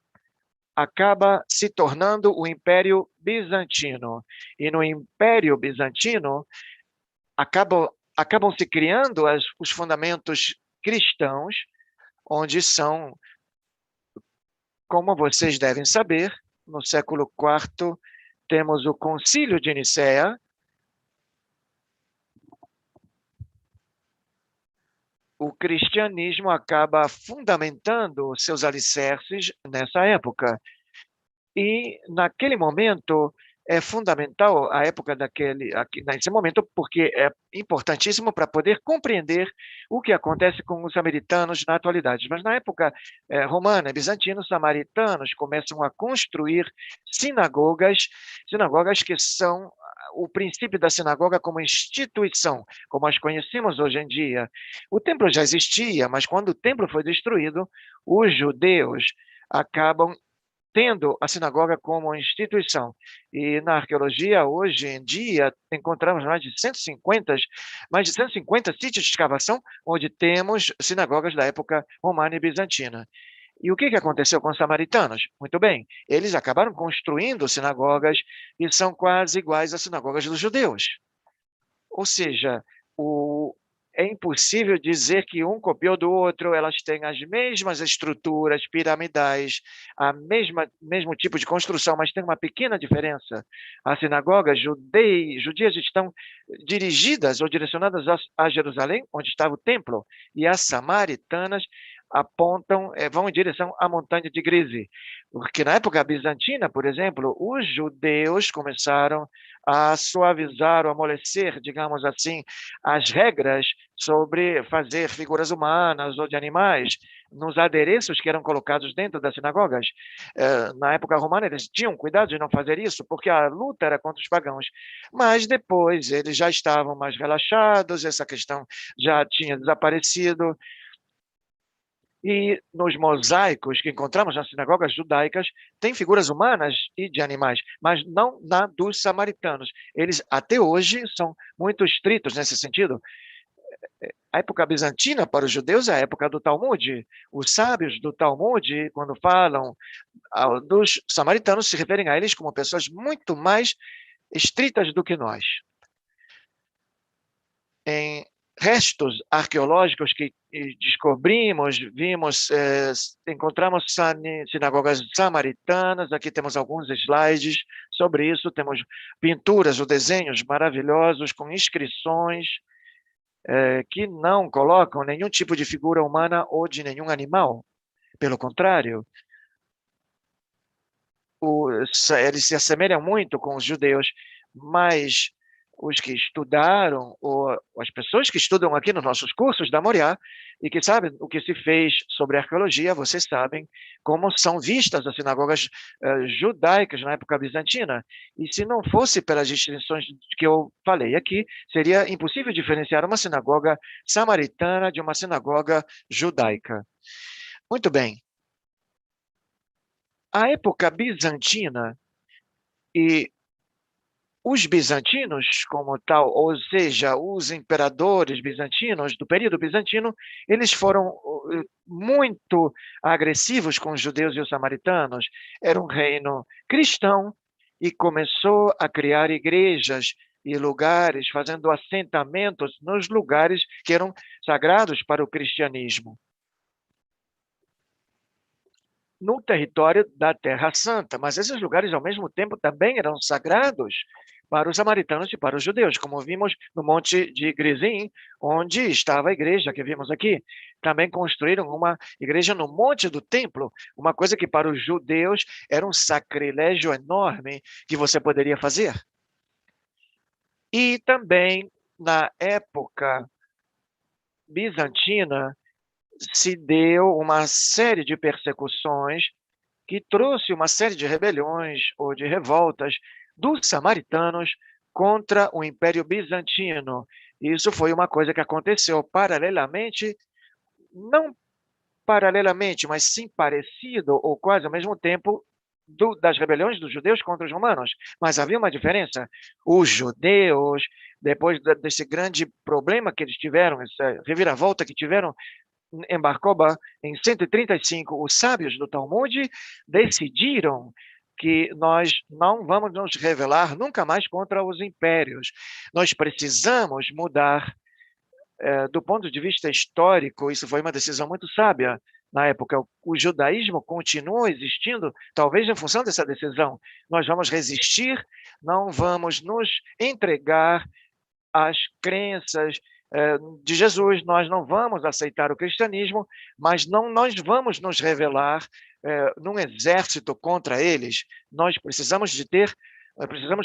acaba se tornando o Império Bizantino. E no Império Bizantino acabam se criando os fundamentos cristãos, onde são, como vocês devem saber, no século IV temos o Concílio de Nicéia. O cristianismo acaba fundamentando seus alicerces nessa época. E, naquele momento, é fundamental a época nesse momento, porque é importantíssimo para poder compreender o que acontece com os samaritanos na atualidade. Mas na época romana e bizantina, os samaritanos começam a construir sinagogas que são o princípio da sinagoga como instituição, como nós conhecemos hoje em dia. O templo já existia, mas quando o templo foi destruído, os judeus acabam tendo a sinagoga como instituição. E na arqueologia, hoje em dia, encontramos mais de 150 sítios de escavação onde temos sinagogas da época romana e bizantina. E o que aconteceu com os samaritanos? Muito bem, eles acabaram construindo sinagogas que são quase iguais às sinagogas dos judeus. Ou seja, é impossível dizer que um copiou do outro, elas têm as mesmas estruturas piramidais, mesmo tipo de construção, mas tem uma pequena diferença. As sinagogas judias estão dirigidas ou direcionadas a Jerusalém, onde estava o templo, e as samaritanas vão em direção à montanha de Grise. Porque na época bizantina, por exemplo, os judeus começaram a suavizar ou amolecer, digamos assim, as regras sobre fazer figuras humanas ou de animais nos adereços que eram colocados dentro das sinagogas. Na época romana, eles tinham cuidado de não fazer isso, porque a luta era contra os pagãos. Mas depois, eles já estavam mais relaxados, essa questão já tinha desaparecido. E nos mosaicos que encontramos nas sinagogas judaicas, tem figuras humanas e de animais, mas não na dos samaritanos. Eles, até hoje, são muito estritos nesse sentido. A época bizantina para os judeus é a época do Talmud. Os sábios do Talmud, quando falam dos samaritanos, se referem a eles como pessoas muito mais estritas do que nós. restos arqueológicos que descobrimos, encontramos sinagogas samaritanas. Aqui temos alguns slides sobre isso. Temos pinturas ou desenhos maravilhosos com inscrições que não colocam nenhum tipo de figura humana ou de nenhum animal. Pelo contrário, eles se assemelham muito com os judeus, mas os que estudaram, ou as pessoas que estudam aqui nos nossos cursos da Moriá, e que sabem o que se fez sobre arqueologia, vocês sabem como são vistas as sinagogas judaicas na época bizantina. E se não fosse pelas distinções que eu falei aqui, seria impossível diferenciar uma sinagoga samaritana de uma sinagoga judaica. Muito bem. A época bizantina e os bizantinos, como tal, ou seja, os imperadores bizantinos do período bizantino, eles foram muito agressivos com os judeus e os samaritanos. Era um reino cristão e começou a criar igrejas e lugares, fazendo assentamentos nos lugares que eram sagrados para o cristianismo, no território da Terra Santa. Mas esses lugares, ao mesmo tempo, também eram sagrados para os samaritanos e para os judeus, como vimos no Monte de Gerizim, onde estava a igreja que vimos aqui. Também construíram uma igreja no Monte do Templo, uma coisa que para os judeus era um sacrilégio enorme que você poderia fazer. E também, na época bizantina, se deu uma série de persecuções que trouxe uma série de rebeliões ou de revoltas dos samaritanos contra o Império Bizantino. Isso foi uma coisa que aconteceu paralelamente, não paralelamente, mas sim parecido ou quase ao mesmo tempo das rebeliões dos judeus contra os romanos. Mas havia uma diferença. Os judeus, depois desse grande problema que eles tiveram, essa reviravolta que tiveram em Bar Kokhba, em 135, os sábios do Talmud decidiram que nós não vamos nos rebelar nunca mais contra os impérios. Nós precisamos mudar do ponto de vista histórico. Isso foi uma decisão muito sábia na época. O judaísmo continua existindo, talvez em função dessa decisão. Nós vamos resistir, não vamos nos entregar às crenças de Jesus. Nós não vamos aceitar o cristianismo, mas não nós vamos nos rebelar num exército contra eles. Nós precisamos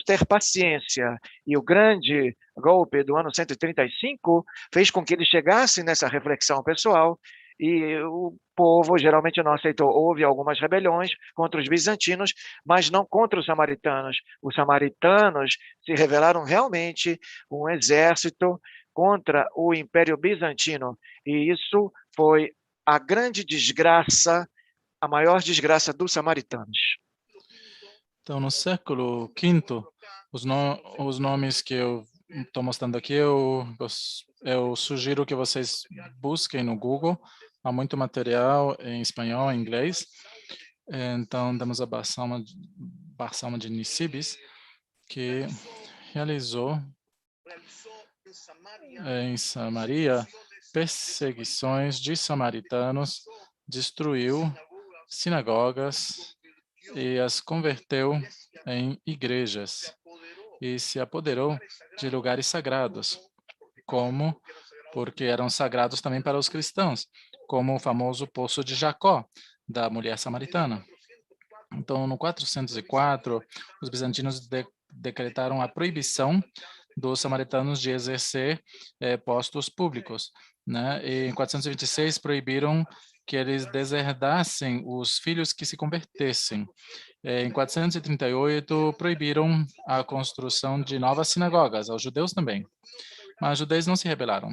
ter paciência. E o grande golpe do ano 135 fez com que eles chegassem nessa reflexão pessoal, e o povo geralmente não aceitou. Houve algumas rebeliões contra os bizantinos, mas não contra os samaritanos. Os samaritanos se revelaram realmente um exército contra o Império Bizantino, e isso foi a grande desgraça, a maior desgraça dos samaritanos.
Então, no século V, os nomes que eu estou mostrando aqui, eu sugiro que vocês busquem no Google. Há muito material em espanhol, em inglês. Então, temos a Barsalma de Nisibis, que realizou em Samaria perseguições de samaritanos, destruiu sinagogas e as converteu em igrejas e se apoderou de lugares sagrados, porque eram sagrados também para os cristãos, como o famoso Poço de Jacó, da mulher samaritana. Então, no 404, os bizantinos decretaram a proibição dos samaritanos de exercer postos públicos, né? E em 426 proibiram que eles deserdassem os filhos que se convertessem. Em 438 proibiram a construção de novas sinagogas aos judeus também, mas os judeus não se rebelaram.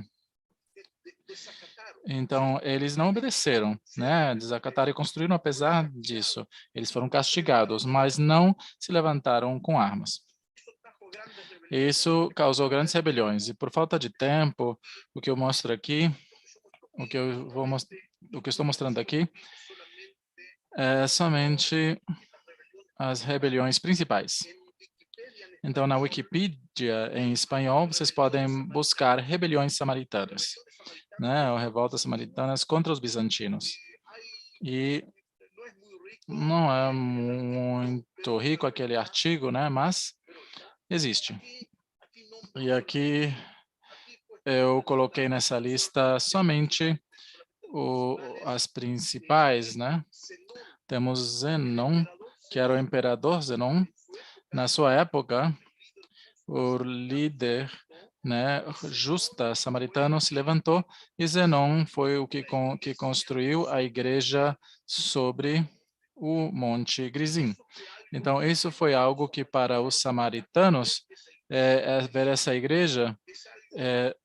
Então, eles não obedeceram, né? Desacataram e construíram apesar disso. Eles foram castigados, mas não se levantaram com armas. Isso causou grandes rebeliões. E por falta de tempo, o que eu mostro aqui, o que eu estou mostrando aqui, é somente as rebeliões principais. Então, na Wikipedia, em espanhol, vocês podem buscar rebeliões samaritanas, né, ou revoltas samaritanas contra os bizantinos. E não é muito rico aquele artigo, né, mas existe. E aqui eu coloquei nessa lista somente as principais, né? Temos Zenon, que era o imperador Zenon. Na sua época, o líder, né, Justa samaritano se levantou e Zenon foi o que construiu a igreja sobre o Monte Grizim. Então, isso foi algo que para os samaritanos, ver essa igreja,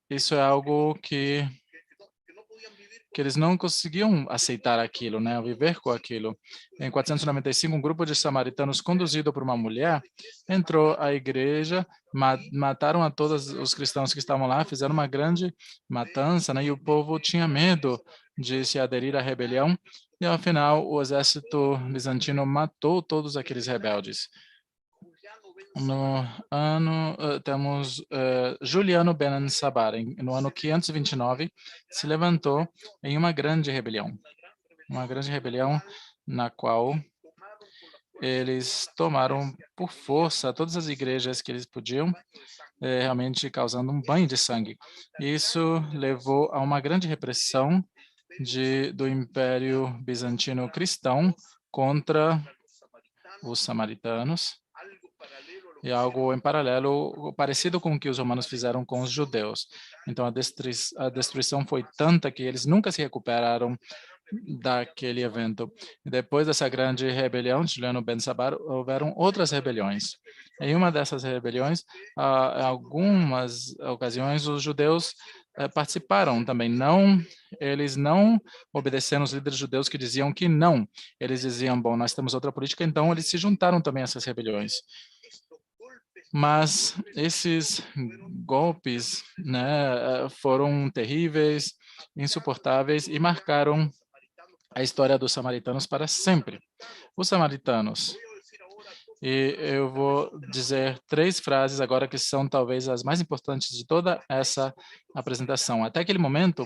isso é algo que eles não conseguiam aceitar aquilo, né, viver com aquilo. Em 495, um grupo de samaritanos conduzido por uma mulher entrou à igreja, mataram a todos os cristãos que estavam lá, fizeram uma grande matança, né, e o povo tinha medo de se aderir à rebelião, e ao final o exército bizantino matou todos aqueles rebeldes. No ano, temos Juliano Ben Sabbar, no ano 529, se levantou em uma grande rebelião na qual eles tomaram por força todas as igrejas que eles podiam, realmente causando um banho de sangue. Isso levou a uma grande repressão do Império Bizantino Cristão contra os samaritanos, e algo em paralelo, parecido com o que os romanos fizeram com os judeus. Então, a destruição foi tanta que eles nunca se recuperaram daquele evento. Depois dessa grande rebelião de Juliano Ben Sabbar, houveram outras rebeliões. Em uma dessas rebeliões, em algumas ocasiões, os judeus participaram também. Eles não obedeceram os líderes judeus que diziam que não. Eles diziam, bom, nós temos outra política, então eles se juntaram também a essas rebeliões. Mas esses golpes, né, foram terríveis, insuportáveis e marcaram a história dos samaritanos para sempre. Os samaritanos, e eu vou dizer 3 frases agora que são talvez as mais importantes de toda essa apresentação. Até aquele momento,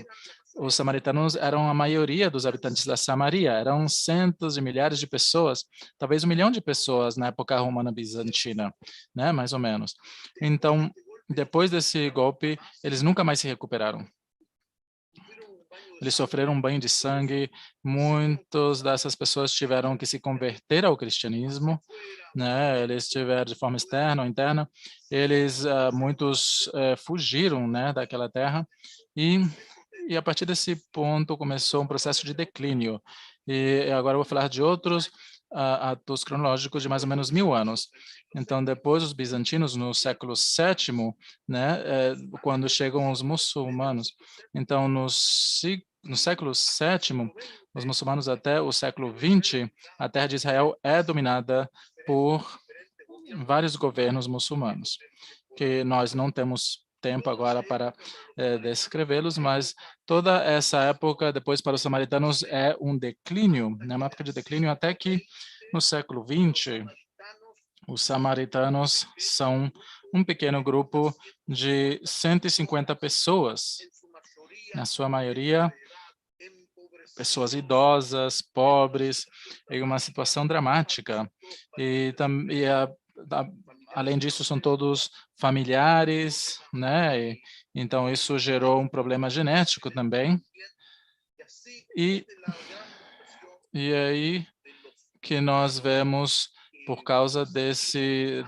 os samaritanos eram a maioria dos habitantes da Samaria, eram centos de milhares de pessoas, talvez 1 milhão de pessoas na época romana bizantina, né, mais ou menos. Então, depois desse golpe, eles nunca mais se recuperaram. Eles sofreram um banho de sangue, muitas dessas pessoas tiveram que se converter ao cristianismo, né? Eles tiveram de forma externa ou interna, muitos fugiram, né, daquela terra, e a partir desse ponto começou um processo de declínio. E agora eu vou falar de outros atos cronológicos de mais ou menos 1000 anos. Então, depois os bizantinos, no século VII, né, quando chegam os muçulmanos, então no século VII, os muçulmanos até o século XX, a terra de Israel é dominada por vários governos muçulmanos, que nós não temos tempo agora para descrevê-los, mas toda essa época, depois para os samaritanos, é um declínio, né, uma época de declínio, até que no século XX, os samaritanos são um pequeno grupo de 150 pessoas, na sua maioria, pessoas idosas, pobres, em uma situação dramática. Além disso, são todos familiares, né? Então, isso gerou um problema genético também. E aí que nós vemos, por causa desse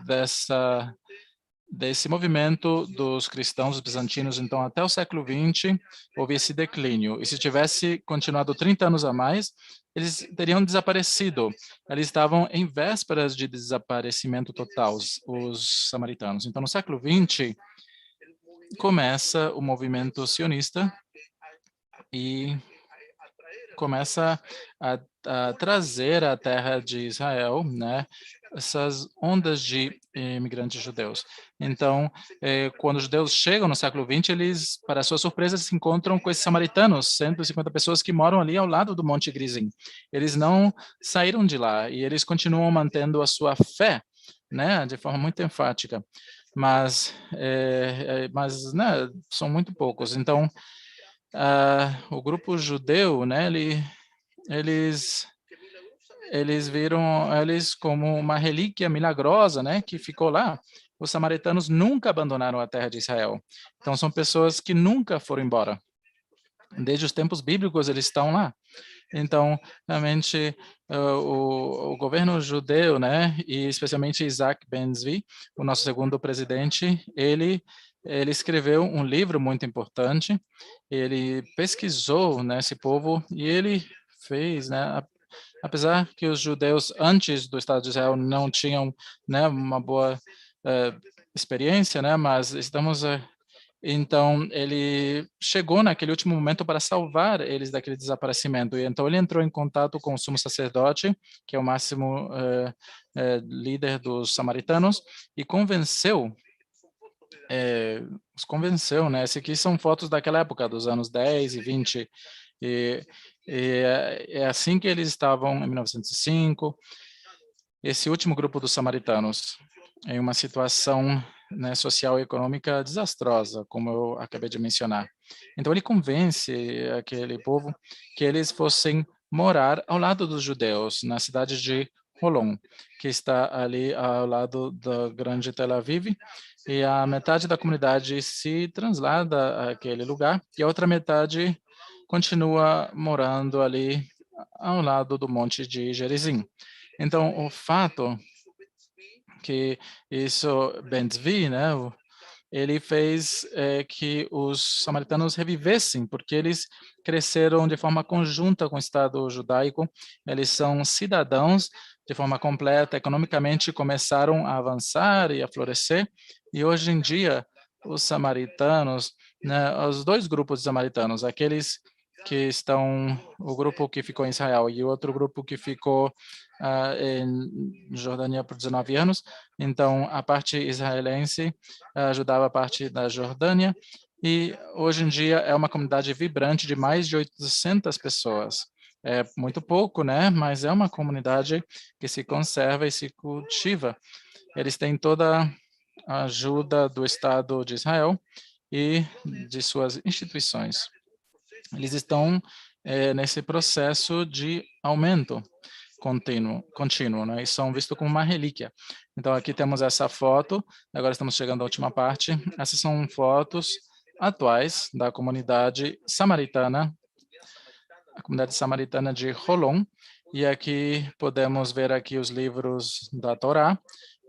movimento dos cristãos bizantinos, então, até o século XX, houve esse declínio. E se tivesse continuado 30 anos a mais, eles teriam desaparecido. Eles estavam em vésperas de desaparecimento total, os samaritanos. Então, no século XX, começa o movimento sionista e começa a trazer à terra de Israel, né, essas ondas de imigrantes judeus. Então, quando os judeus chegam no século XX, eles, para sua surpresa, se encontram com esses samaritanos, 150 pessoas que moram ali ao lado do Monte Grizim. Eles não saíram de lá e eles continuam mantendo a sua fé, né, de forma muito enfática, mas né, são muito poucos. Então, o grupo judeu, né, eles viram eles como uma relíquia milagrosa, né, que ficou lá. Os samaritanos nunca abandonaram a terra de Israel. Então, são pessoas que nunca foram embora. Desde os tempos bíblicos, eles estão lá. Então, realmente, o governo judeu, né, e especialmente Isaac Ben-Zvi, o nosso segundo presidente, ele escreveu um livro muito importante. Ele pesquisou, né, esse povo e ele fez, né, apesar que os judeus antes do Estado de Israel não tinham, né, uma boa experiência, né, mas estamos então, ele chegou naquele último momento para salvar eles daquele desaparecimento. E então, ele entrou em contato com o sumo sacerdote, que é o máximo líder dos samaritanos, e os convenceu, né? Esses aqui são fotos daquela época, dos anos 10 e 20. É assim que eles estavam em 1905. Esse último grupo dos samaritanos, em uma situação, né, social e econômica desastrosa, como eu acabei de mencionar. Então ele convence aquele povo que eles fossem morar ao lado dos judeus, na cidade de Holon, que está ali ao lado da grande Tel Aviv, e a metade da comunidade se translada àquele lugar e a outra metade continua morando ali ao lado do monte de Gerizim. Então, o fato que isso, Ben-Zvi, né, ele fez que os samaritanos revivessem, porque eles cresceram de forma conjunta com o Estado judaico, eles são cidadãos de forma completa, economicamente começaram a avançar e a florescer, e hoje em dia os samaritanos, né, os dois grupos de samaritanos, aqueles que estão, o grupo que ficou em Israel e o outro grupo que ficou em Jordânia por 19 anos, então a parte israelense ajudava a parte da Jordânia, e hoje em dia é uma comunidade vibrante de mais de 800 pessoas. É muito pouco, né? Mas é uma comunidade que se conserva e se cultiva. Eles têm toda a ajuda do Estado de Israel e de suas instituições. Eles estão nesse processo de aumento contínuo, né? E são vistos como uma relíquia. Então, aqui temos essa foto, agora estamos chegando à última parte. Essas são fotos atuais da comunidade samaritana, a comunidade samaritana de Holon, e aqui podemos ver aqui os livros da Torá.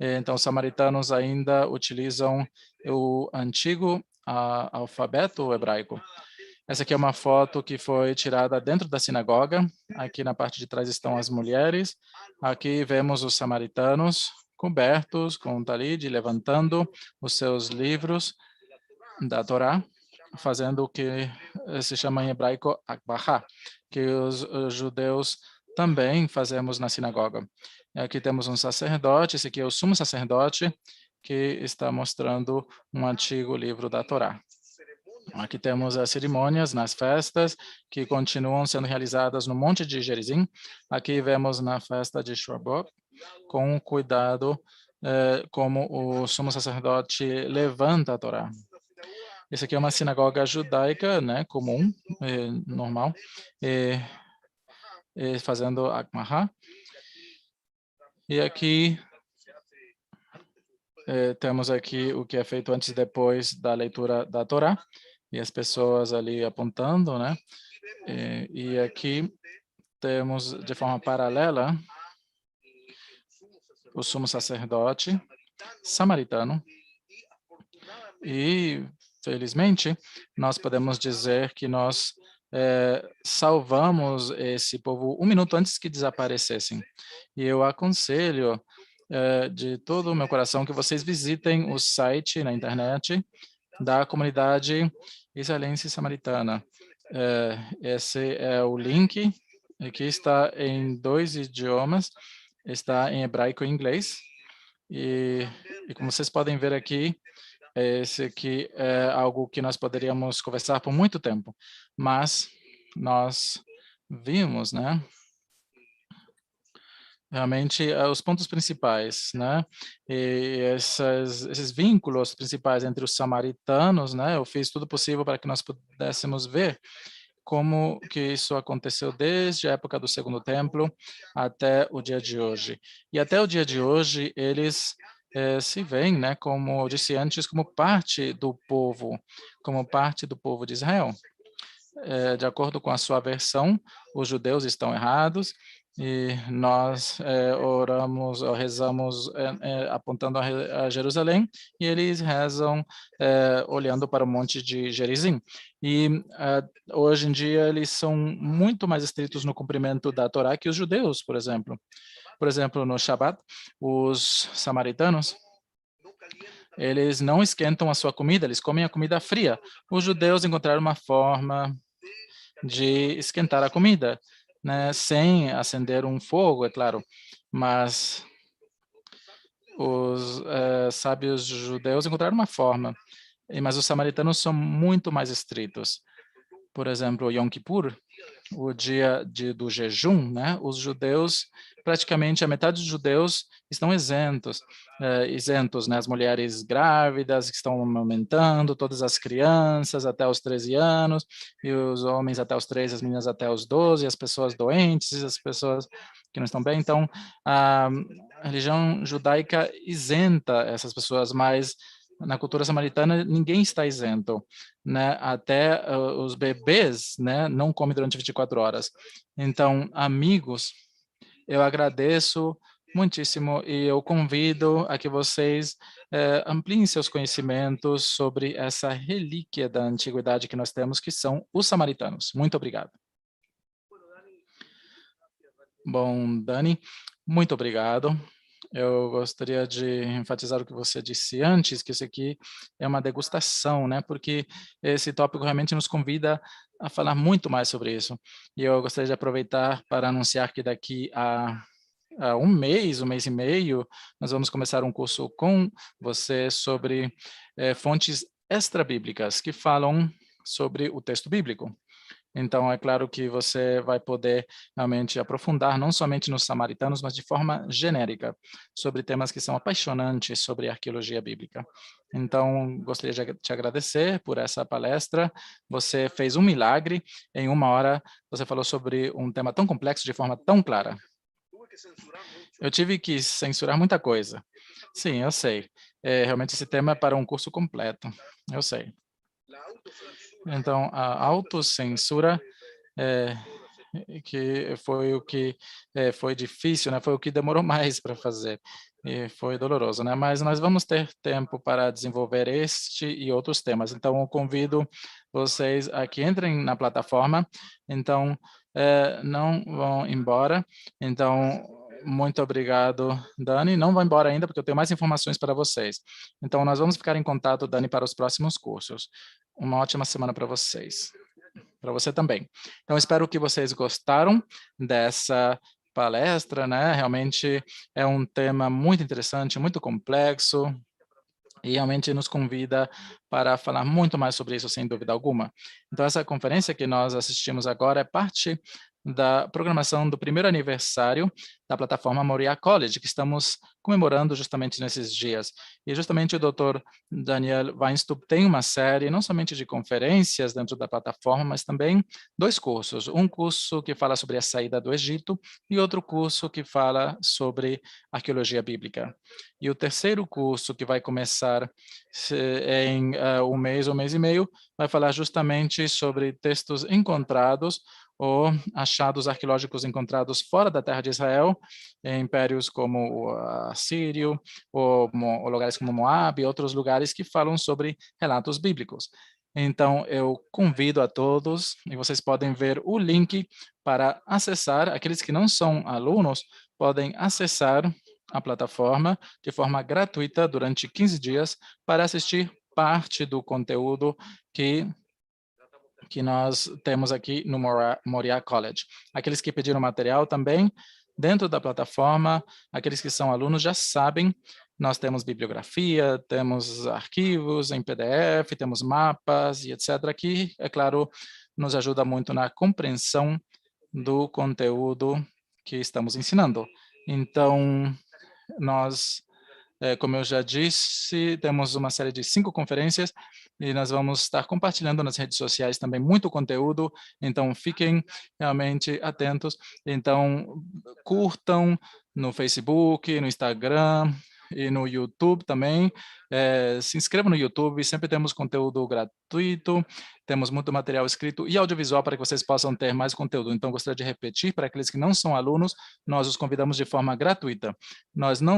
Então, os samaritanos ainda utilizam o antigo alfabeto hebraico. Essa aqui é uma foto que foi tirada dentro da sinagoga. Aqui na parte de trás estão as mulheres. Aqui vemos os samaritanos cobertos com um talid, levantando os seus livros da Torá, fazendo o que se chama em hebraico akbahá, que os judeus também fazemos na sinagoga. Aqui temos um sacerdote, esse aqui é o sumo sacerdote, que está mostrando um antigo livro da Torá. Aqui temos as cerimônias nas festas que continuam sendo realizadas no Monte de Gerizim. Aqui vemos na festa de Shavuot, com cuidado, como o sumo sacerdote levanta a Torá. Esse aqui é uma sinagoga judaica, né, comum, normal, fazendo Akmahá. E aqui temos aqui o que é feito antes e depois da leitura da Torá, e as pessoas ali apontando, né? E aqui temos de forma paralela o sumo sacerdote samaritano, e felizmente nós podemos dizer que nós salvamos esse povo um minuto antes que desaparecessem. E eu aconselho de todo o meu coração que vocês visitem o site na internet da comunidade israelense samaritana. Esse é o link, aqui está em 2 idiomas, está em hebraico e inglês, e como vocês podem ver aqui, esse aqui é algo que nós poderíamos conversar por muito tempo, mas nós vimos, né, realmente os pontos principais, né? E esses vínculos principais entre os samaritanos, né? Eu fiz tudo possível para que nós pudéssemos ver como que isso aconteceu desde a época do Segundo Templo até o dia de hoje. E até o dia de hoje, eles se veem, né, como eu disse antes, como parte do povo de Israel. De acordo com a sua versão, os judeus estão errados e nós oramos, ou rezamos apontando a Jerusalém e eles rezam olhando para o monte de Gerizim. E hoje em dia eles são muito mais estritos no cumprimento da Torá que os judeus, por exemplo. Por exemplo, no Shabat, os samaritanos, eles não esquentam a sua comida, eles comem a comida fria. Os judeus encontraram uma forma de esquentar a comida, né, sem acender um fogo, é claro, mas os sábios judeus encontraram uma forma, mas os samaritanos são muito mais estritos. Por exemplo, Yom Kippur, o dia do jejum, né? Os judeus, praticamente a metade dos judeus estão isentos, né? As mulheres grávidas que estão amamentando, todas as crianças até os 13 anos, e os homens até os 13, as meninas até os 12, as pessoas doentes, as pessoas que não estão bem. Então, a religião judaica isenta essas pessoas, mas na cultura samaritana ninguém está isento, né? Até os bebês, né, não comem durante 24 horas. Então, amigos, eu agradeço muitíssimo e eu convido a que vocês ampliem seus conhecimentos sobre essa relíquia da antiguidade que nós temos, que são os samaritanos. Muito obrigado. Bom, Dani, muito obrigado. Eu gostaria de enfatizar o que você disse antes, que isso aqui é uma degustação, né? Porque esse tópico realmente nos convida a falar muito mais sobre isso. E eu gostaria de aproveitar para anunciar que daqui a um mês e meio, nós vamos começar um curso com você sobre fontes extra-bíblicas que falam sobre o texto bíblico. Então, é claro que você vai poder realmente aprofundar não somente nos samaritanos, mas de forma genérica, sobre temas que são apaixonantes sobre arqueologia bíblica. Então, gostaria de te agradecer por essa palestra. Você fez um milagre. Em 1 hora, você falou sobre um tema tão complexo de forma tão clara. Eu tive que censurar muita coisa. Sim, eu sei. Realmente, esse tema é para um curso completo. Eu sei. Então, a autocensura que foi o que foi difícil, né? Foi o que demorou mais para fazer e foi doloroso, né? Mas nós vamos ter tempo para desenvolver este e outros temas. Então, eu convido vocês a que entrem na plataforma. Então, não vão embora. Então, muito obrigado, Dani. Não vá embora ainda, porque eu tenho mais informações para vocês. Então, nós vamos ficar em contato, Dani, para os próximos cursos. Uma ótima semana para vocês. Para você também. Então, espero que vocês gostaram dessa palestra, né? Realmente é um tema muito interessante, muito complexo, e realmente nos convida para falar muito mais sobre isso, sem dúvida alguma. Então, essa conferência que nós assistimos agora é parte da programação do primeiro aniversário da plataforma Moriá College, que estamos comemorando justamente nesses dias. E justamente o Dr. Daniel Weinstub tem uma série, não somente de conferências dentro da plataforma, mas também 2 cursos. Um curso que fala sobre a saída do Egito e outro curso que fala sobre arqueologia bíblica. E o terceiro curso, que vai começar em um mês e meio, vai falar justamente sobre textos encontrados ou achados arqueológicos encontrados fora da terra de Israel, em impérios como o Assírio, ou lugares como Moab e outros lugares que falam sobre relatos bíblicos. Então, eu convido a todos, e vocês podem ver o link para acessar. Aqueles que não são alunos podem acessar a plataforma de forma gratuita durante 15 dias para assistir parte do conteúdo que nós temos aqui no Moriá College. Aqueles que pediram material também, dentro da plataforma, aqueles que são alunos já sabem, nós temos bibliografia, temos arquivos em PDF, temos mapas e etc., que, é claro, nos ajuda muito na compreensão do conteúdo que estamos ensinando. Então, nós, como eu já disse, temos uma série de 5 conferências e nós vamos estar compartilhando nas redes sociais também muito conteúdo, então fiquem realmente atentos. Então, curtam no Facebook, no Instagram e no YouTube também. Se inscrevam no YouTube, sempre temos conteúdo gratuito, temos muito material escrito e audiovisual para que vocês possam ter mais conteúdo. Então, gostaria de repetir, para aqueles que não são alunos, nós os convidamos de forma gratuita.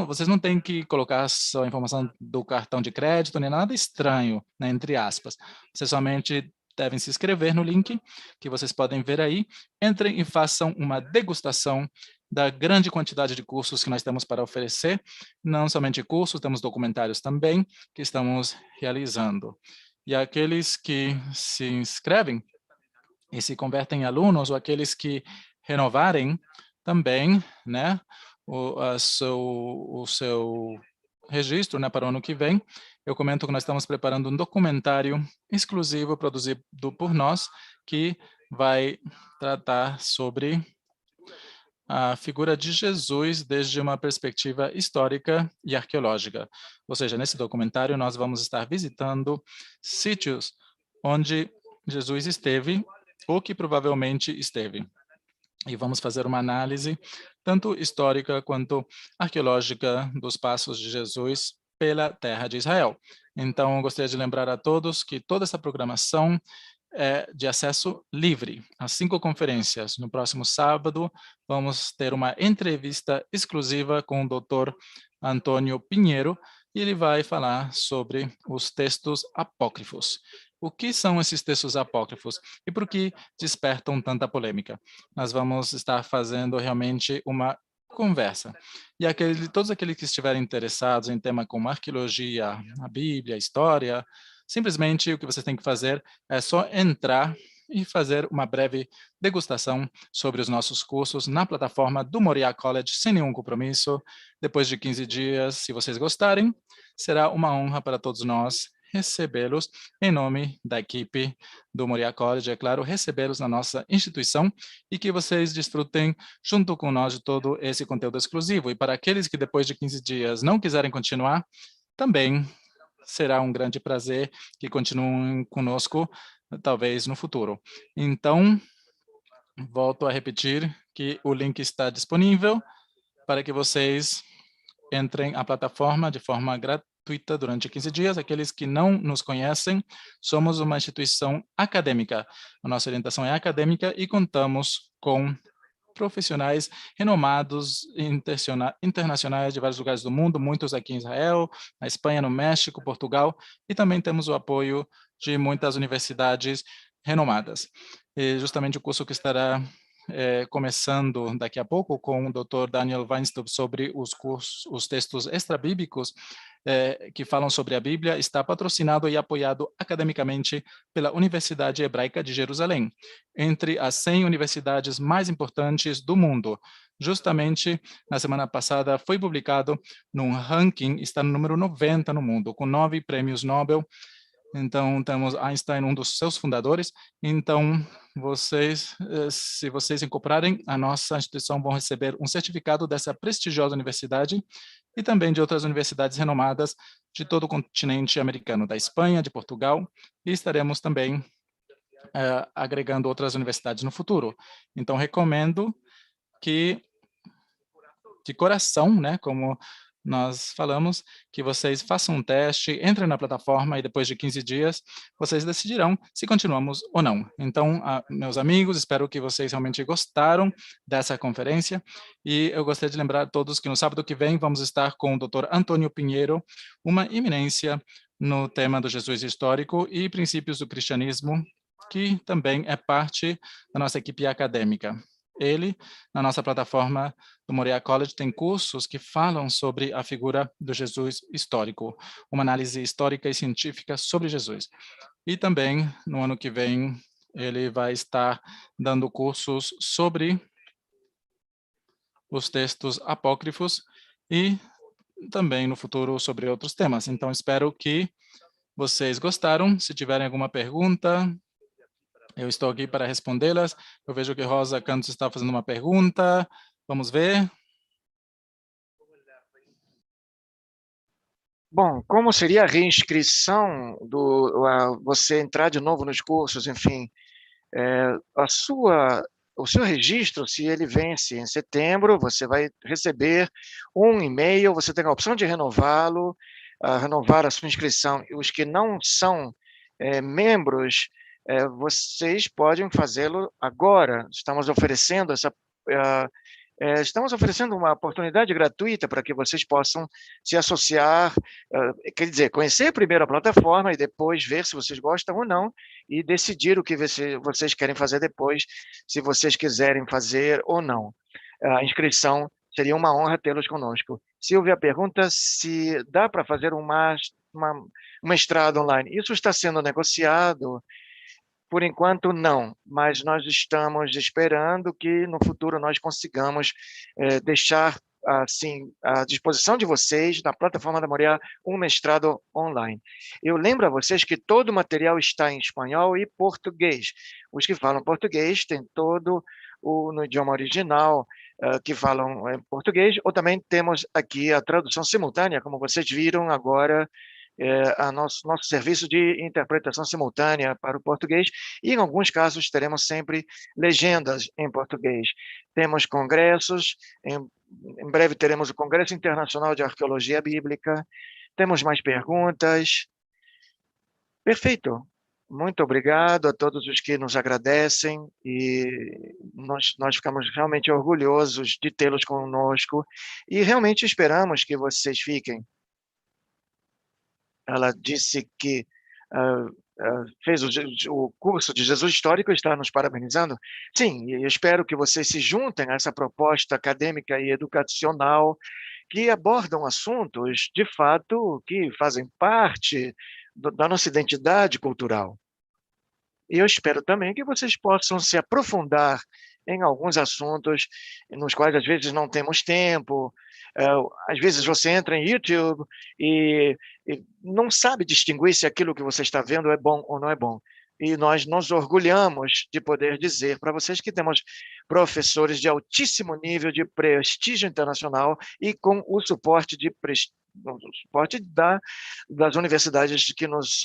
Vocês não têm que colocar sua informação do cartão de crédito, nem nada estranho, né, entre aspas. Vocês somente devem se inscrever no link que vocês podem ver aí. Entrem e façam uma degustação da grande quantidade de cursos que nós temos para oferecer. Não somente cursos, temos documentários também que estamos realizando. E aqueles que se inscrevem e se convertem em alunos, ou aqueles que renovarem também, né, o seu registro, né, para o ano que vem, eu comento que nós estamos preparando um documentário exclusivo produzido por nós, que vai tratar sobre a figura de Jesus desde uma perspectiva histórica e arqueológica. Ou seja, nesse documentário nós vamos estar visitando sítios onde Jesus esteve ou que provavelmente esteve. E vamos fazer uma análise tanto histórica quanto arqueológica dos passos de Jesus pela terra de Israel. Então, eu gostaria de lembrar a todos que toda essa programação é de acesso livre, as 5 conferências. No próximo sábado, vamos ter uma entrevista exclusiva com o Dr. Antônio Pinheiro, e ele vai falar sobre os textos apócrifos. O que são esses textos apócrifos e por que despertam tanta polêmica? Nós vamos estar fazendo realmente uma conversa. E todos aqueles que estiverem interessados em tema como arqueologia, a Bíblia, a história, simplesmente o que você tem que fazer é só entrar e fazer uma breve degustação sobre os nossos cursos na plataforma do Moriá College, sem nenhum compromisso. Depois de 15 dias, se vocês gostarem, será uma honra para todos nós recebê-los em nome da equipe do Moriá College, é claro, recebê-los na nossa instituição e que vocês desfrutem junto com nós de todo esse conteúdo exclusivo. E para aqueles que depois de 15 dias não quiserem continuar, também será um grande prazer que continuem conosco, talvez no futuro. Então, volto a repetir que o link está disponível para que vocês entrem na plataforma de forma gratuita durante 15 dias. Aqueles que não nos conhecem, somos uma instituição acadêmica. A nossa orientação é acadêmica e contamos com profissionais renomados internacionais de vários lugares do mundo, muitos aqui em Israel, na Espanha, no México, Portugal, e também temos o apoio de muitas universidades renomadas. E justamente o curso que estará começando daqui a pouco com o Dr. Daniel Weinstub sobre os textos extrabíblicos que falam sobre a Bíblia, está patrocinado e apoiado academicamente pela Universidade Hebraica de Jerusalém, entre as 100 universidades mais importantes do mundo. Justamente, na semana passada, foi publicado num ranking, está no número 90 no mundo, com 9 prêmios Nobel. Então, temos Einstein, um dos seus fundadores. Então, se vocês incorporarem, a nossa instituição vão receber um certificado dessa prestigiosa universidade e também de outras universidades renomadas de todo o continente americano, da Espanha, de Portugal, e estaremos também agregando outras universidades no futuro. Então, recomendo que, de coração, né, como nós falamos, que vocês façam um teste, entrem na plataforma e depois de 15 dias, vocês decidirão se continuamos ou não. Então, meus amigos, espero que vocês realmente gostaram dessa conferência e eu gostaria de lembrar a todos que no sábado que vem vamos estar com o Dr. Antônio Pinheiro, uma eminência no tema do Jesus histórico e princípios do cristianismo, que também é parte da nossa equipe acadêmica. Ele, na nossa plataforma do Moriá College, tem cursos que falam sobre a figura do Jesus histórico, uma análise histórica e científica sobre Jesus. E também, no ano que vem, ele vai estar dando cursos sobre os textos apócrifos e também, no futuro, sobre outros temas. Então, espero que vocês gostaram. Se tiverem alguma pergunta, eu estou aqui para respondê-las. Eu vejo que Rosa Cantos está fazendo uma pergunta. Vamos ver.
Bom, como seria a reinscrição você entrar de novo nos cursos, enfim, é, o seu registro, se ele vence em setembro, você vai receber um e-mail, você tem a opção de renová-lo, renovar a sua inscrição. E os que não são membros, vocês podem fazê-lo agora. Estamos oferecendo uma oportunidade gratuita para que vocês possam se associar, quer dizer, conhecer primeiro a plataforma e depois ver se vocês gostam ou não e decidir o que vocês querem fazer depois, se vocês quiserem fazer ou não. A inscrição seria uma honra tê-los conosco. Silvia pergunta se dá para fazer um mestrado online. Isso está sendo negociado. Por enquanto, não, mas nós estamos esperando que no futuro nós consigamos deixar assim à disposição de vocês, na plataforma da Moriá, um mestrado online. Eu lembro a vocês que todo o material está em espanhol e português. Os que falam português têm todo no idioma original, que falam português, ou também temos aqui a tradução simultânea, como vocês viram agora, nosso serviço de interpretação simultânea para o português, e em alguns casos teremos sempre legendas em português. Temos congressos, em breve teremos o Congresso Internacional de Arqueologia Bíblica, temos mais perguntas. Perfeito. Muito obrigado a todos os que nos agradecem e nós ficamos realmente orgulhosos de tê-los conosco e realmente esperamos que vocês fiquem. Ela disse que fez o curso de Jesus Histórico e está nos parabenizando. Sim, e eu espero que vocês se juntem a essa proposta acadêmica e educacional que abordam assuntos, de fato, que fazem parte da nossa identidade cultural. E eu espero também que vocês possam se aprofundar em alguns assuntos nos quais às vezes não temos tempo. Às vezes você entra em YouTube e não sabe distinguir se aquilo que você está vendo é bom ou não é bom. E nós nos orgulhamos de poder dizer para vocês que temos professores de altíssimo nível de prestígio internacional e com o suporte das universidades que nos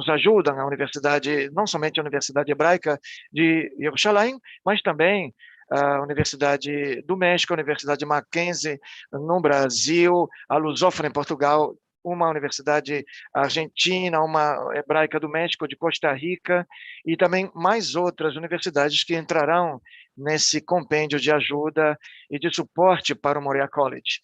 ajudam, a universidade, não somente a Universidade Hebraica de Jerusalém, mas também a Universidade do México, a Universidade Mackenzie no Brasil, a Lusófona em Portugal, uma universidade argentina, uma hebraica do México, de Costa Rica, e também mais outras universidades que entrarão nesse compêndio de ajuda e de suporte para o Moriah College.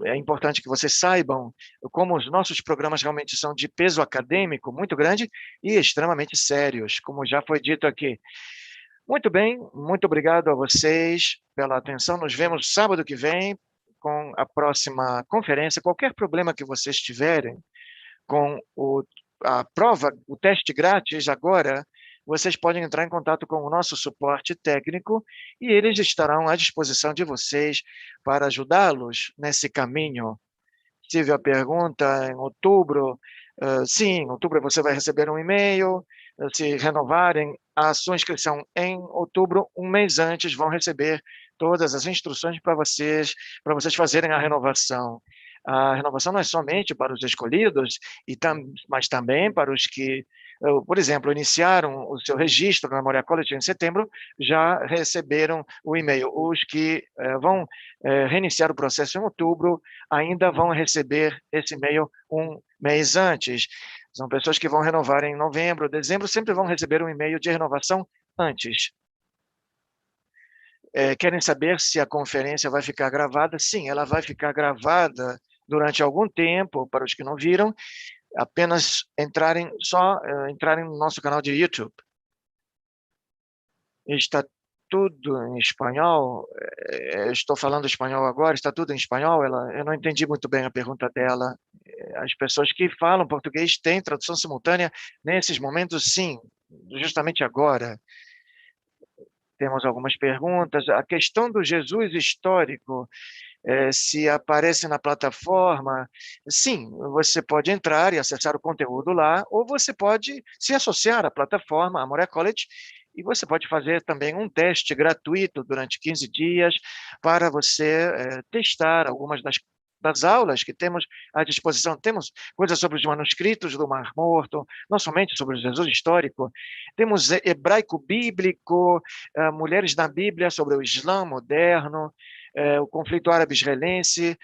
É importante que vocês saibam como os nossos programas realmente são de peso acadêmico muito grande e extremamente sérios, como já foi dito aqui. Muito bem, muito obrigado a vocês pela atenção. Nos vemos sábado que vem com a próxima conferência. Qualquer problema que vocês tiverem com a prova, o teste grátis agora, vocês podem entrar em contato com o nosso suporte técnico e eles estarão à disposição de vocês para ajudá-los nesse caminho. Tive a pergunta em outubro. Sim, em outubro você vai receber um e-mail. Se renovarem a sua inscrição em outubro, um mês antes, vão receber todas as instruções para vocês fazerem a renovação. A renovação não é somente para os escolhidos, mas também para os que, por exemplo, iniciaram o seu registro na Moriah College em setembro, já receberam o e-mail. Os que vão reiniciar o processo em outubro ainda vão receber esse e-mail um mês antes. São pessoas que vão renovar em novembro, dezembro, sempre vão receber um e-mail de renovação antes. Querem saber se a conferência vai ficar gravada? Sim, ela vai ficar gravada durante algum tempo, para os que não viram, apenas entrarem no nosso canal de YouTube. Está tudo em espanhol. Estou falando espanhol agora, está tudo em espanhol. Eu não entendi muito bem a pergunta dela. As pessoas que falam português têm tradução simultânea nesses momentos, sim, justamente agora. Temos algumas perguntas. A questão do Jesus histórico, se aparece na plataforma, sim, você pode entrar e acessar o conteúdo lá, ou você pode se associar à plataforma, a Moriah College, e você pode fazer também um teste gratuito durante 15 dias para você testar algumas das das aulas que temos à disposição. Temos coisas sobre os manuscritos do Mar Morto, não somente sobre o Jesus histórico, temos hebraico bíblico, mulheres na Bíblia, sobre o Islã moderno, o conflito árabe-israelense,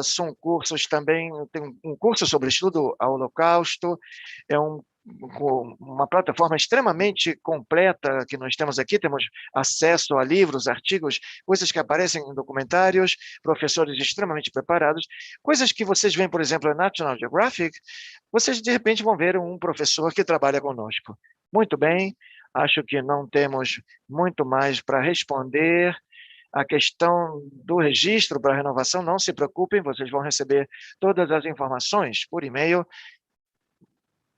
são cursos também, tem um curso sobre estudo ao Holocausto, uma plataforma extremamente completa que nós temos aqui, temos acesso a livros, artigos, coisas que aparecem em documentários, professores extremamente preparados, coisas que vocês veem, por exemplo, na National Geographic, vocês de repente vão ver um professor que trabalha conosco. Muito bem, acho que não temos muito mais para responder. A questão do registro para renovação, não se preocupem, vocês vão receber todas as informações por e-mail.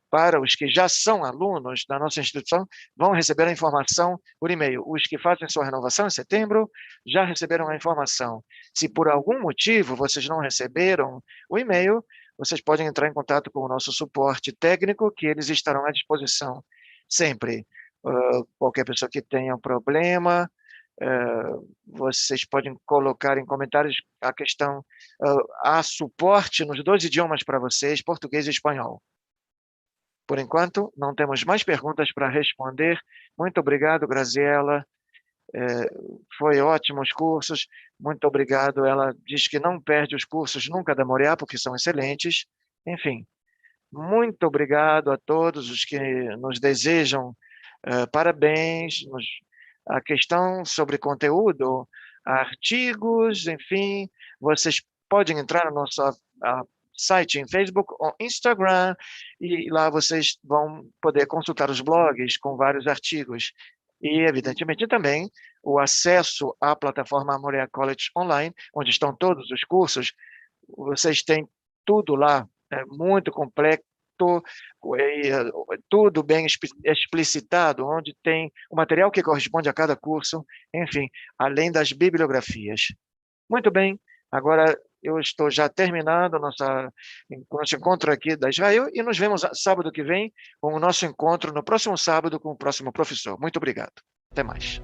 Para os que já são alunos da nossa instituição, vão receber a informação por e-mail. Os que fazem sua renovação em setembro já receberam a informação. Se por algum motivo vocês não receberam o e-mail, vocês podem entrar em contato com o nosso suporte técnico, que eles estarão à disposição sempre. Qualquer pessoa que tenha um problema, vocês podem colocar em comentários a questão, há suporte nos 2 idiomas para vocês, português e espanhol. Por enquanto, não temos mais perguntas para responder. Muito obrigado, Graziela. Foi ótimo os cursos. Muito obrigado. Ela diz que não perde os cursos nunca da Moriá, porque são excelentes. Enfim, muito obrigado a todos os que nos desejam parabéns. A questão sobre conteúdo, artigos, enfim, vocês podem entrar no nosso site em Facebook ou Instagram, e lá vocês vão poder consultar os blogs com vários artigos. E, evidentemente, também o acesso à plataforma Moriá College Online, onde estão todos os cursos. Vocês têm tudo lá, é muito completo, tudo bem explicitado, onde tem o material que corresponde a cada curso, enfim, além das bibliografias. Muito bem, agora eu estou já terminando nosso encontro aqui da Israel e nos vemos sábado que vem com o nosso encontro no próximo sábado com o próximo professor. Muito obrigado. Até mais.